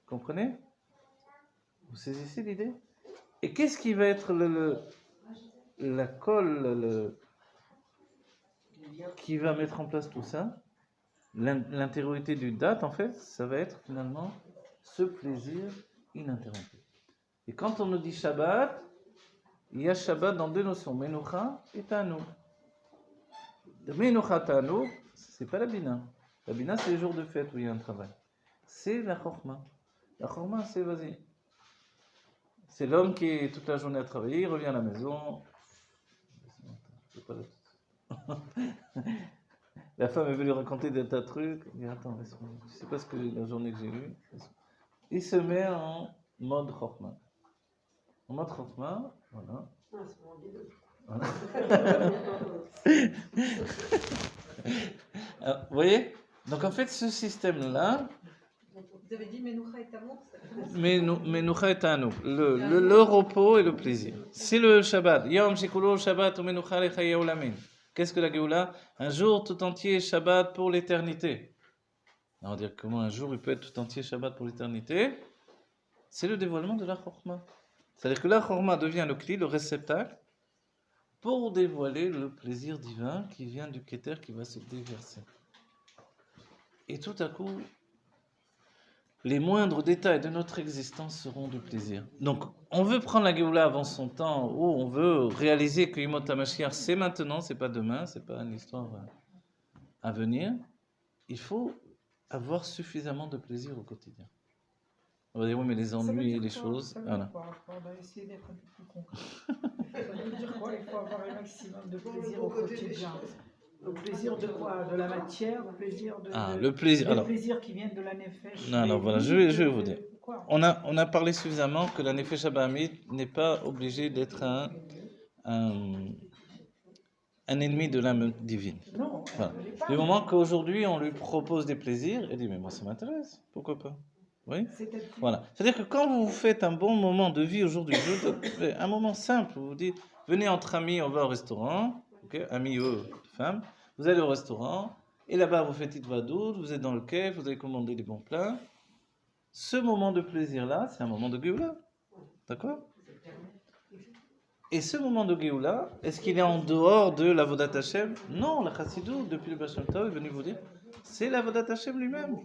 Comprenez? Vous saisissez l'idée? Et qu'est-ce qui va être la colle qui va mettre en place tout ça? L'intériorité du date, en fait, ça va être finalement ce plaisir ininterrompu. Et quand on nous dit Shabbat, il y a Shabbat dans deux notions, Menucha et Tanoug. Menucha Tanoug, c'est pas la Bina. La Bina, c'est les jours de fête où il y a un travail. C'est la Chorma. La Chorma, c'est vas-y. C'est l'homme qui est toute la journée à travailler, il revient à la maison. La femme est venue raconter des tas de trucs. Il dit attends, laisse-moi. Tu sais pas ce que la journée que j'ai eue. Il se met en mode Chorma. En mode Chorma, voilà. Voilà. Alors, vous voyez? Donc en fait, ce système-là, Vous avez dit Menucha et Tamour, Menucha et Tanoug, le repos et le plaisir. C'est le Shabbat. Yom Shekulo Shabbat ou Menucha Lechayei Olamin. Qu'est-ce que la Géoula? Un jour tout entier Shabbat pour l'éternité. Alors, on va dire comment un jour il peut être tout entier Shabbat pour l'éternité? C'est le dévoilement de la Chorma. C'est-à-dire que la Chorma devient le cli, le réceptacle, pour dévoiler le plaisir divin qui vient du Keter qui va se déverser. Et tout à coup, les moindres détails de notre existence seront du plaisir. Donc, on veut prendre la Géoula avant son temps, ou on veut réaliser que Yimot HaMashiach, c'est maintenant, c'est pas demain, c'est pas une histoire à venir. Il faut avoir suffisamment de plaisir au quotidien. On va dire, oui, mais les ennuis, les choses, voilà. On va essayer d'être un peu plus concret. Ça veut dire quoi? Il faut avoir un maximum de plaisir au quotidien. Le plaisir de quoi? De la matière, le plaisir de... Le plaisir. Les plaisirs qui viennent de la nefesh. Non, non, voilà, je vais vous dire. Quoi? On a parlé suffisamment que la Nefesh Abahamit n'est pas obligée d'être un ennemi de l'âme divine. Non, Voilà. elle n'est pas. Du moment qu'aujourd'hui on lui propose des plaisirs, elle dit mais moi ça m'intéresse, pourquoi pas? Oui. Voilà. C'est-à-dire que quand vous faites un bon moment de vie aujourd'hui, un moment simple, vous vous dites venez entre amis, on va au restaurant, okay, amis femmes, vous allez au restaurant et là-bas vous faites Itvadout, vous êtes dans le kef, vous avez commandé des bons plats. Ce moment de plaisir-là, c'est un moment de Géoula. D'accord? Et ce moment de Géoula, est-ce qu'il est en dehors de l'Avodat Hashem? Non, la Chassidut, depuis le Baal Shem Tov, est venu vous dire, c'est l'Avodat Hashem lui-même.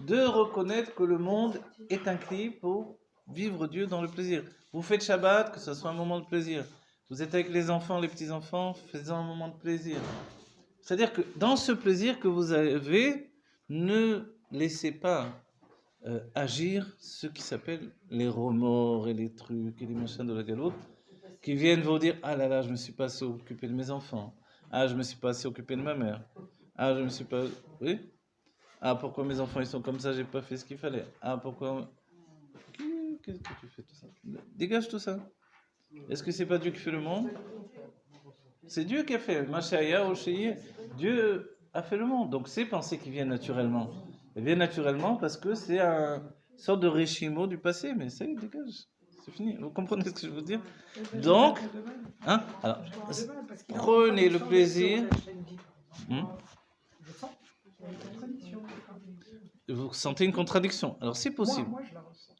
De reconnaître que le monde est un cri pour vivre Dieu dans le plaisir. Vous faites Shabbat, que ce soit un moment de plaisir. Vous êtes avec les enfants, les petits-enfants, faisant un moment de plaisir. C'est-à-dire que dans ce plaisir que vous avez, ne laissez pas agir ceux qui s'appellent les remords et les trucs et les machins de la galoute, qui viennent vous dire ah là là, je me suis pas assez occupé de mes enfants, ah je me suis pas assez occupé de ma mère, ah je me suis pas, oui, ah pourquoi mes enfants ils sont comme ça, j'ai pas fait ce qu'il fallait, ah pourquoi, qu'est-ce que tu fais tout ça, dégage tout ça. Est-ce que c'est pas Dieu qui fait le monde? C'est Dieu qui a fait, Mashaya Osheye, Dieu a fait le monde, donc ces pensées qui viennent naturellement. Elles viennent naturellement parce que c'est une sorte de réchimo du passé, mais ça y est, dégage, c'est fini. Vous comprenez ce que je veux dire? Donc, hein, alors, prenez le plaisir. Vous sentez une contradiction. Alors, c'est possible. Moi, je la ressens.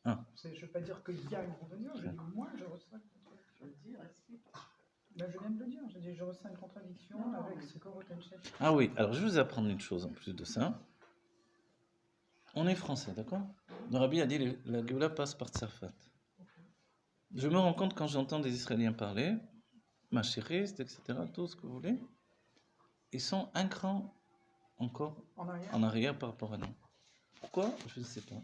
Je ne veux pas dire qu'il y a une contradiction, je dis moi, je ressens une contradiction. Ben, je viens de le dire, je ressens une contradiction avec ce que Rotenchef. Ah oui, alors je vais vous apprendre une chose en plus de ça. On est français, d'accord? Le Rabbi a dit la Géoula passe par Tzafat. Je me rends compte quand j'entends des Israéliens parler, machéristes, etc., tout ce que vous voulez, ils sont un cran encore en arrière par rapport à nous. Pourquoi? Je ne sais pas.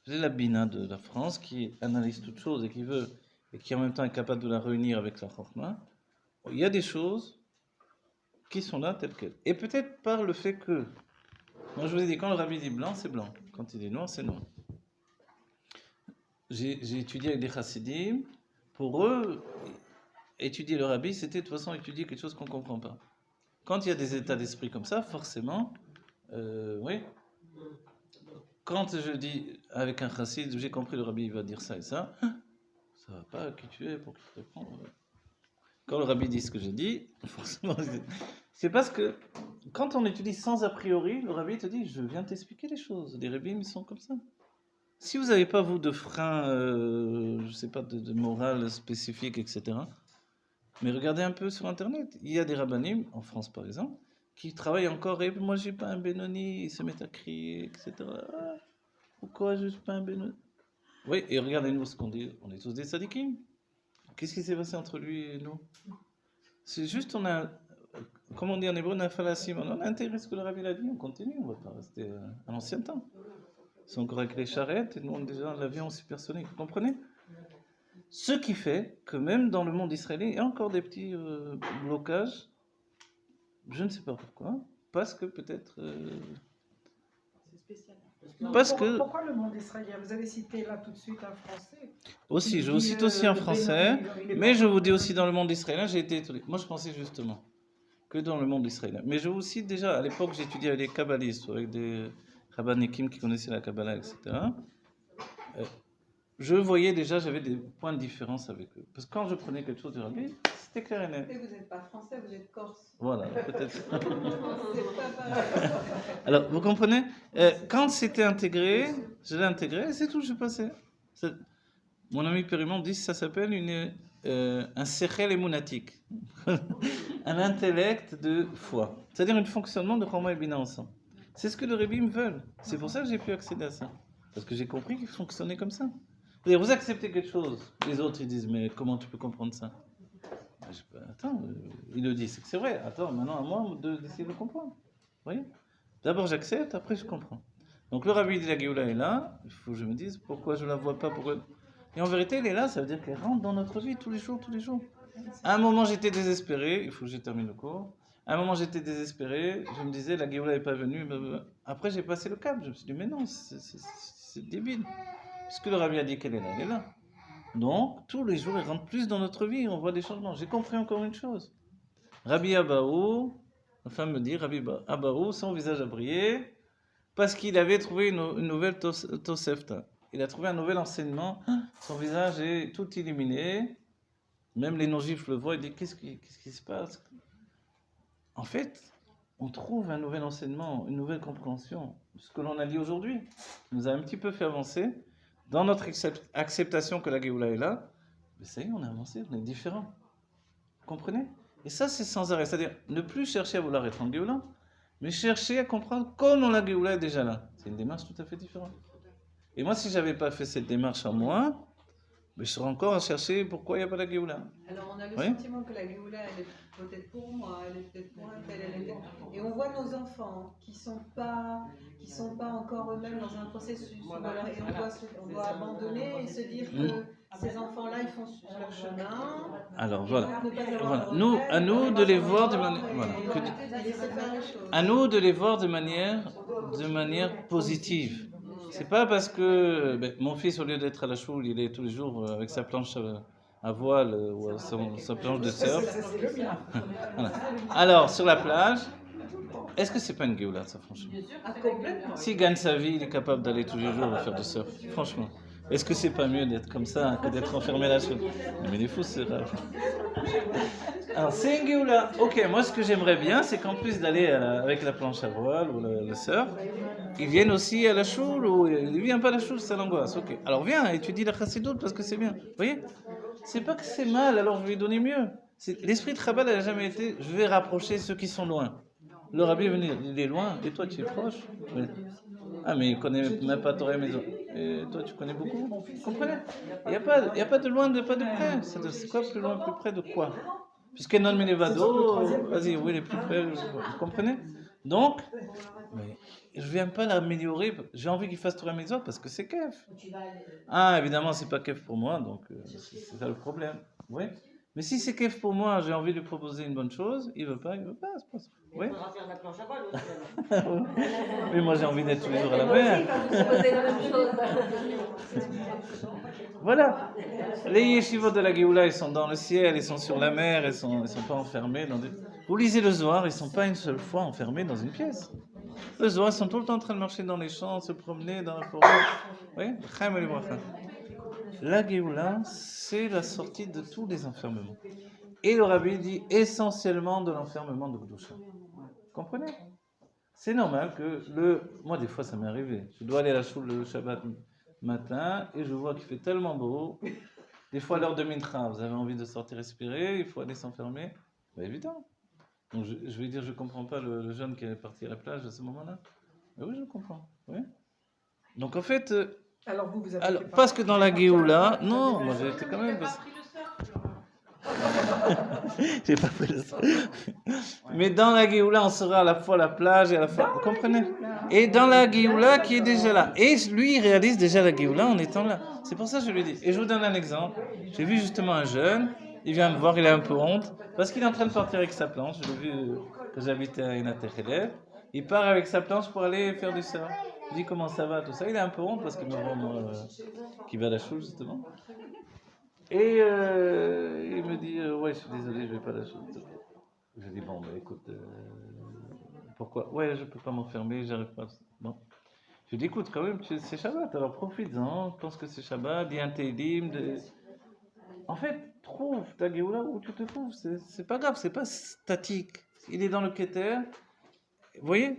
C'est la Bina de la France qui analyse toute chose et qui veut, et qui en même temps est capable de la réunir avec la Chorma. Il y a des choses qui sont là telles quelles. Et peut-être par le fait que, moi je vous ai dit, quand le Rabbi dit blanc, c'est blanc. Quand il dit noir, c'est noir. J'ai étudié avec des chassidim. Pour eux, étudier le Rabbi, c'était de toute façon étudier quelque chose qu'on ne comprend pas. Quand il y a des états d'esprit comme ça, forcément, oui. Quand je dis avec un chassid, j'ai compris le Rabbi, il va dire ça et ça, ça va pas, qui tu es, pour qui te prends. Quand le Rabbi dit ce que j'ai dit, forcément, c'est parce que quand on étudie sans a priori, le Rabbi te dit, je viens t'expliquer les choses. Les rabbins, ils sont comme ça. Si vous n'avez pas, vous, de frein, je ne sais pas, de morale spécifique, etc., mais regardez un peu sur Internet. Il y a des rabbinim, en France par exemple, qui travaillent encore, et moi, je n'ai pas un Benoni, ils se mettent à crier, etc. Ah, pourquoi je suis pas un Benoni? Oui, et regardez-nous ce qu'on dit, on est tous des sadikim. Qu'est-ce qui s'est passé entre lui et nous? C'est juste, on a, comme on dit en hébreu, on a fallacie, on a intégré ce que le rabbi a dit, on continue, on ne va pas rester à l'ancien temps. C'est encore avec les charrettes, et nous on est déjà en avion supersonique, vous comprenez? Ce qui fait que même dans le monde israélien, il y a encore des petits blocages, je ne sais pas pourquoi, parce que peut-être... C'est spécial. parce que... Pourquoi le monde israélien? Vous avez cité là tout de suite un français. Aussi, je Qui vous dit, cite aussi en le français, Benoni, il est mais pas- je vous dis aussi dans le monde israélien, j'ai été étonné. Moi je pensais justement que dans le monde israélien. Mais je vous cite déjà, à l'époque j'étudiais avec des kabbalistes, avec des rabbanikim qui connaissaient la Kabbalah, etc. Je voyais déjà, j'avais des points de différence avec eux. Parce que quand je prenais quelque chose du rabbi, c'était clair et net. Mais vous n'êtes pas français, vous êtes corse. Voilà, peut-être. C'est pas pareil. Alors, vous comprenez? Quand c'était intégré, je l'ai intégré, et c'est tout, je passais. Mon ami Périmon dit que ça s'appelle un sechel émounatique, un intellect de foi. C'est-à-dire un fonctionnement de Chorma et Bina ensemble. C'est ce que les rabbis me veulent. C'est pour ça que j'ai pu accéder à ça. Parce que j'ai compris qu'il fonctionnait comme ça. C'est-à-dire, vous acceptez quelque chose, les autres ils disent, mais comment tu peux comprendre ça? Attends, ils le disent, c'est que c'est vrai. Attends, maintenant à moi d'essayer de le comprendre. Vous voyez? D'abord j'accepte, après je comprends. Donc le rabbi dit la Géoula est là, il faut que je me dise pourquoi je ne la vois pas, pourquoi... Et en vérité elle est là, ça veut dire qu'elle rentre dans notre vie tous les jours, tous les jours. À un moment j'étais désespéré, il faut que je termine le cours. À un moment j'étais désespéré, je me disais la Géoula n'est pas venue. Après j'ai passé le cap, je me suis dit mais non, c'est débile. Puisque le rabbi a dit qu'elle est là, elle est là. Donc, tous les jours, elle rentre plus dans notre vie, on voit des changements. J'ai compris encore une chose. Rabbi Abaou, la femme me dit, Rabbi Abaou, son visage a brillé, parce qu'il avait trouvé une nouvelle Tosefta. Il a trouvé un nouvel enseignement, son visage est tout illuminé, même les non-juifs le voient, ils disent, qu'est-ce qui se passe? En fait, on trouve un nouvel enseignement, une nouvelle compréhension. Ce que l'on a dit aujourd'hui nous a un petit peu fait avancer. Dans notre acceptation que la Géoula est là, mais ça y est, on a avancé, on est différent. Vous comprenez? Et ça, c'est sans arrêt. C'est-à-dire, ne plus chercher à vouloir être en Géoula, mais chercher à comprendre comment la Géoula est déjà là. C'est une démarche tout à fait différente. Et moi, si je n'avais pas fait cette démarche en moi, mais je serais encore à chercher pourquoi il n'y a pas la Géoula. Alors on a le Oui. sentiment que la Géoula, elle est peut-être pour moi, elle est peut-être pour un tel, elle est... Et on voit nos enfants qui sont pas encore eux-mêmes dans un processus. Voilà. Voilà. Et on doit abandonner et se dire que ces enfants-là, ils font leur chemin. Alors Et voilà. donc, ne pas avoir Voilà. de Nous, regrets, à nous ne de pas les avoir voir de tort manière, et- voilà, et laisser faire les choses. à nous de les voir de manière positive. C'est pas parce que mon fils, au lieu d'être à la choule, il est tous les jours avec sa planche à voile ou sa planche de surf. C'est le mien. Voilà. Alors, sur la plage, est-ce que c'est pas une Géoula, ça, franchement? Ah, complètement. S'il gagne sa vie, il est capable d'aller tous les jours faire du surf, franchement. Est-ce que c'est pas mieux d'être comme ça que d'être enfermé à la choule? Mais il est fou, c'est rare. Alors, c'est une Géoula. Ok, moi, ce que j'aimerais bien, c'est qu'en plus d'aller avec la planche à voile ou le surf, ils viennent aussi à la choule ou il ne vient pas à la choule, ça l'angoisse. Ok. Alors, viens, étudie la chassidoute parce que c'est bien. Vous voyez? C'est pas que c'est mal, alors je vais lui donner mieux. L'esprit de Chabad n'a jamais été je vais rapprocher ceux qui sont loin. Le rabbi est venu, il est loin, et toi tu es proche. Oui. Ah, mais il connaît même pas Torah Maison. Et toi tu connais beaucoup. Vous comprenez? Il n'y a pas de loin, pas de près. C'est quoi plus loin, plus près de quoi? Puisque non Menevado, vas-y, oui, les plus près, vous comprenez? Donc, je ne viens pas l'améliorer, j'ai envie qu'il fasse Torah Maison parce que c'est kef. Ah, évidemment, c'est pas kef pour moi, donc c'est ça le problème. Oui. Mais si c'est kef pour moi, j'ai envie de lui proposer une bonne chose, il veut pas, c'est pas ça. Oui. Il faudra faire la planche à voile aussi. Mais moi j'ai envie d'être tous les jours à la Moi aussi, mer. il va vous proposer la même chose. Voilà. Les yeshivot de la Géoula, ils sont dans le ciel, ils sont sur la mer, ils sont pas enfermés dans des... Vous lisez le Zohar, ils sont pas une seule fois enfermés dans une pièce. Le Zohar, ils sont tout le temps en train de marcher dans les champs, se promener dans la forêt. Oui. La Géoula, c'est la sortie de tous les enfermements. Et le rabbi dit essentiellement de l'enfermement de Kedusha. Comprenez? C'est normal que moi des fois ça m'est arrivé. Je dois aller à la choule le Shabbat matin, et je vois qu'il fait tellement beau. Des fois, à l'heure de Mincha, vous avez envie de sortir respirer, il faut aller s'enfermer. Bah, évidemment. Donc, je vais dire, je comprends pas le jeune qui est parti à la plage à ce moment-là. Mais oui, je comprends. Oui. Donc, en fait, Alors vous avez alors, fait parce que dans la partie- Géoula, non, moi j'ai été quand même. J'ai pas fait le surf. Mais dans la Géoula, on sera à la fois à la plage et à la fois. Vous comprenez? Et dans la Géoula qui est déjà là. Et lui, il réalise déjà la Géoula en étant là. C'est pour ça que je lui dis. Et je vous donne un exemple. J'ai vu justement un jeune, il vient me voir, il a un peu honte, parce qu'il est en train de partir avec sa planche. Je l'ai vu quand j'habitais à Inaterele. Il part avec sa planche pour aller faire du surf. Je dis comment ça va, tout ça. Il a un peu honte parce qu'il me voit, moi, qui va à la choule, justement. Et il me dit, ouais, je suis désolé, je vais pas à la choule. Je dis, bon, bah écoute, pourquoi? Ouais, je peux pas m'enfermer, j'arrive pas. Bon. Je dis, écoute, quand même, c'est Shabbat, alors profite-en, pense que c'est Shabbat, dis un télim. En fait, trouve ta Géoula où tu te trouves, c'est pas grave, c'est pas statique. Il est dans le Keter, vous voyez?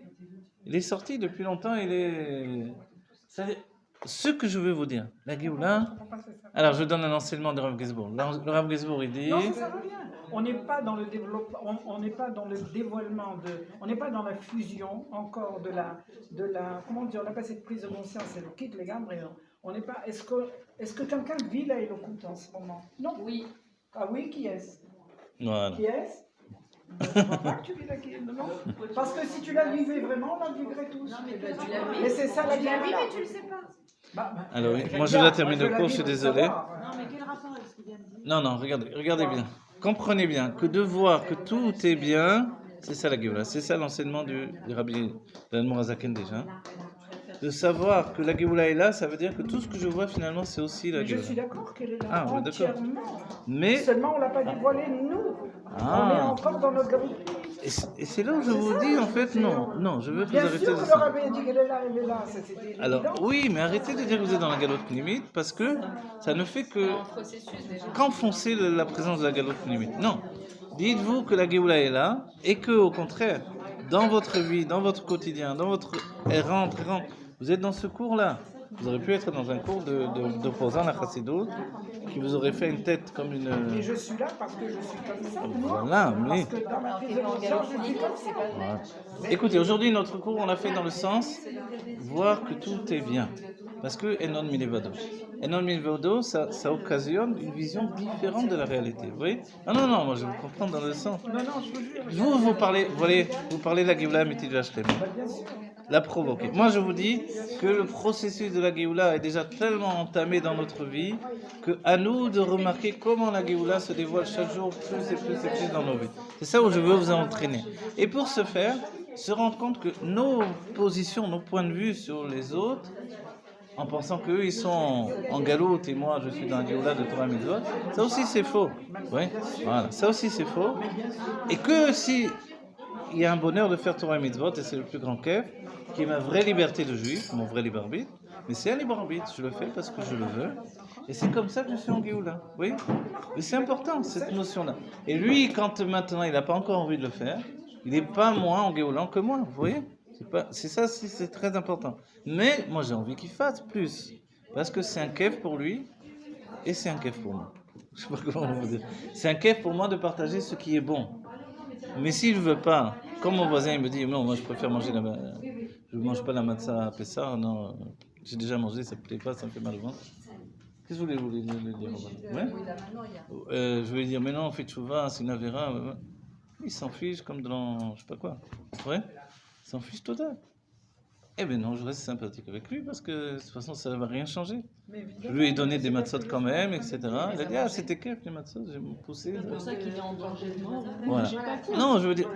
Il est sorti depuis longtemps, il est. Ce que je veux vous dire, la Géoula. Alors, je donne un enseignement de Rav Gizbour. Le Rav Gizbour, il dit. Non, ça sert à rien. On n'est pas dans le développement, on n'est pas dans le dévoilement on n'est pas dans la fusion encore de la, comment dire, on n'a pas cette prise de conscience, c'est le kit, les gars, on n'est pas, est-ce que quelqu'un vit la Elokut en ce moment? Non. Oui. Ah oui, qui est-ce? Voilà. Qui est-ce? Je ne crois pas que tu vis la non. Parce que si tu la vivais vraiment, on la vivrait tous. Mais c'est ça la vie, mais tu le sais pas. Alors, oui, moi je la termine le cours, je suis désolé. Non, mais quel rapport avec ce qu'il vient de dire? Non, regardez bien. Comprenez bien que de voir que tout est bien, c'est ça la Géoula, c'est ça l'enseignement du Rabbi Mourazaken déjà. De savoir que la Géoula est là, ça veut dire que tout ce que je vois finalement c'est aussi la Je Géoula. suis d'accord qu'elle est là Ah, oui, d'accord. entièrement. Mais, Seulement, on ne l'a pas dévoilé, nous. Ah. On est encore dans notre gamme. et c'est là où je vous dis en fait, non, je veux que vous Bien arrêtez sûr de que le ça. rabbin a dit qu'elle est là, elle est là. C'était Alors, évident. oui, mais arrêtez de dire que vous êtes dans la galoute limite parce que ça ne fait que En processus déjà. qu'enfoncer la présence de la galoute limite. Non. Dites-vous que la Géoula est là et que, au contraire, dans votre vie, dans votre quotidien, dans votre errante, vous êtes dans ce cours-là. Vous auriez pu être dans un cours d'opposant à la Chassidut qui vous aurait fait une tête comme une. Mais je suis là parce que je suis comme ça. moi. Voilà, mais. Parce que dans ma prise de conscience, je suis comme ça. Voilà. Écoutez, aujourd'hui, notre cours, on l'a fait dans le sens voir que tout est bien. Parce que Enon Milevado. Enon Milevado, ça occasionne une vision différente de la réalité. Vous voyez? Ah non, moi je vous comprends dans le sens. Non, je vous jure. Vous parlez de la Géoula Amitid Vachlem. Bien sûr. La provoquer. Moi, je vous dis que le processus de la Géoula est déjà tellement entamé dans notre vie que à nous de remarquer comment la Géoula se dévoile chaque jour plus et plus dans nos vies. C'est ça où je veux vous entraîner. Et pour ce faire, se rendre compte que nos positions, nos points de vue sur les autres, en pensant qu'eux ils sont en galoute et moi je suis dans la Géoula de Torah Mitzvot, ça aussi c'est faux. Oui, voilà, ça aussi c'est faux. Et que si il y a un bonheur de faire Torah et Mitzvot, et c'est le plus grand kiff, qui est ma vraie liberté de juif, mon vrai libre arbitre. Mais c'est un libre arbitre, je le fais parce que je le veux. Et c'est comme ça que je suis en Géoula. Oui. Et c'est important, cette notion-là. Et lui, quand maintenant il n'a pas encore envie de le faire, il n'est pas moins en Géoula que moi, vous voyez? C'est ça, c'est très important. Mais moi j'ai envie qu'il fasse plus. Parce que c'est un kiff pour lui, et c'est un kiff pour moi. Je ne sais pas comment vous dire. C'est un kiff pour moi de partager ce qui est bon. Mais s'il ne veut pas, comme mon voisin il me dit, non, moi je préfère manger je ne mange pas la matzah à Pessah, non, j'ai déjà mangé, ça ne me plaît pas, ça me fait mal au ventre. Qu'est-ce que vous voulez dire? Ouais? Je vais dire, mais non, on fait tchouva, c'est une avéra. Il s'en fiche comme dans, je ne sais pas quoi. Ouais? Il s'en fiche total. Eh bien non, je reste sympathique avec lui parce que de toute façon, ça ne va rien changer. Je lui ai donné des matzot quand même, etc. Il a dit, ah, c'était kiff les matzot, j'ai poussé. C'est pour ça qu'il est en danger de mort. Voilà. Non, je veux dire,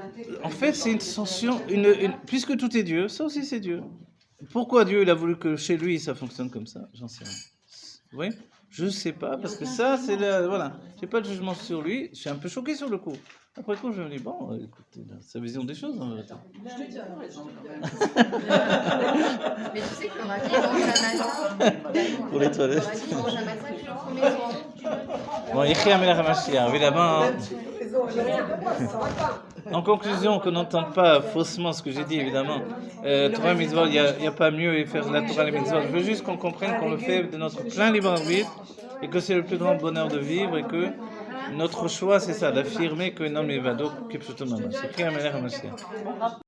en fait, c'est une tension, puisque tout est Dieu, ça aussi c'est Dieu. Pourquoi Dieu il a voulu que chez lui ça fonctionne comme ça? J'en sais rien. Vous voyez? Je ne sais pas, parce que ça, c'est voilà. Je n'ai pas de jugement sur lui, je suis un peu choqué sur le coup. Après coup, je me dis, bon, écoutez, sa vision des choses, en vérité. Je te dis, par exemple, quand même. Mais tu sais que le rabbi mange un matin. Pour les toilettes. Le rabbi mange un matin et puis le premier soir. Bon, Yechia Melech HaMashiach, évidemment. Les maison, j'ai rien de moi, ça va pas. En conclusion, qu'on n'entende pas faussement ce que j'ai dit, évidemment. Torah mitzvot, il n'y a pas mieux et faire la Torah et les mitzvot. Je veux juste qu'on comprenne qu'on le fait de notre plein libre arbitre et que c'est le plus grand bonheur de vivre et que notre choix, c'est ça, d'affirmer que non, mais va donc, c'est écrit à Melech HaMashiach.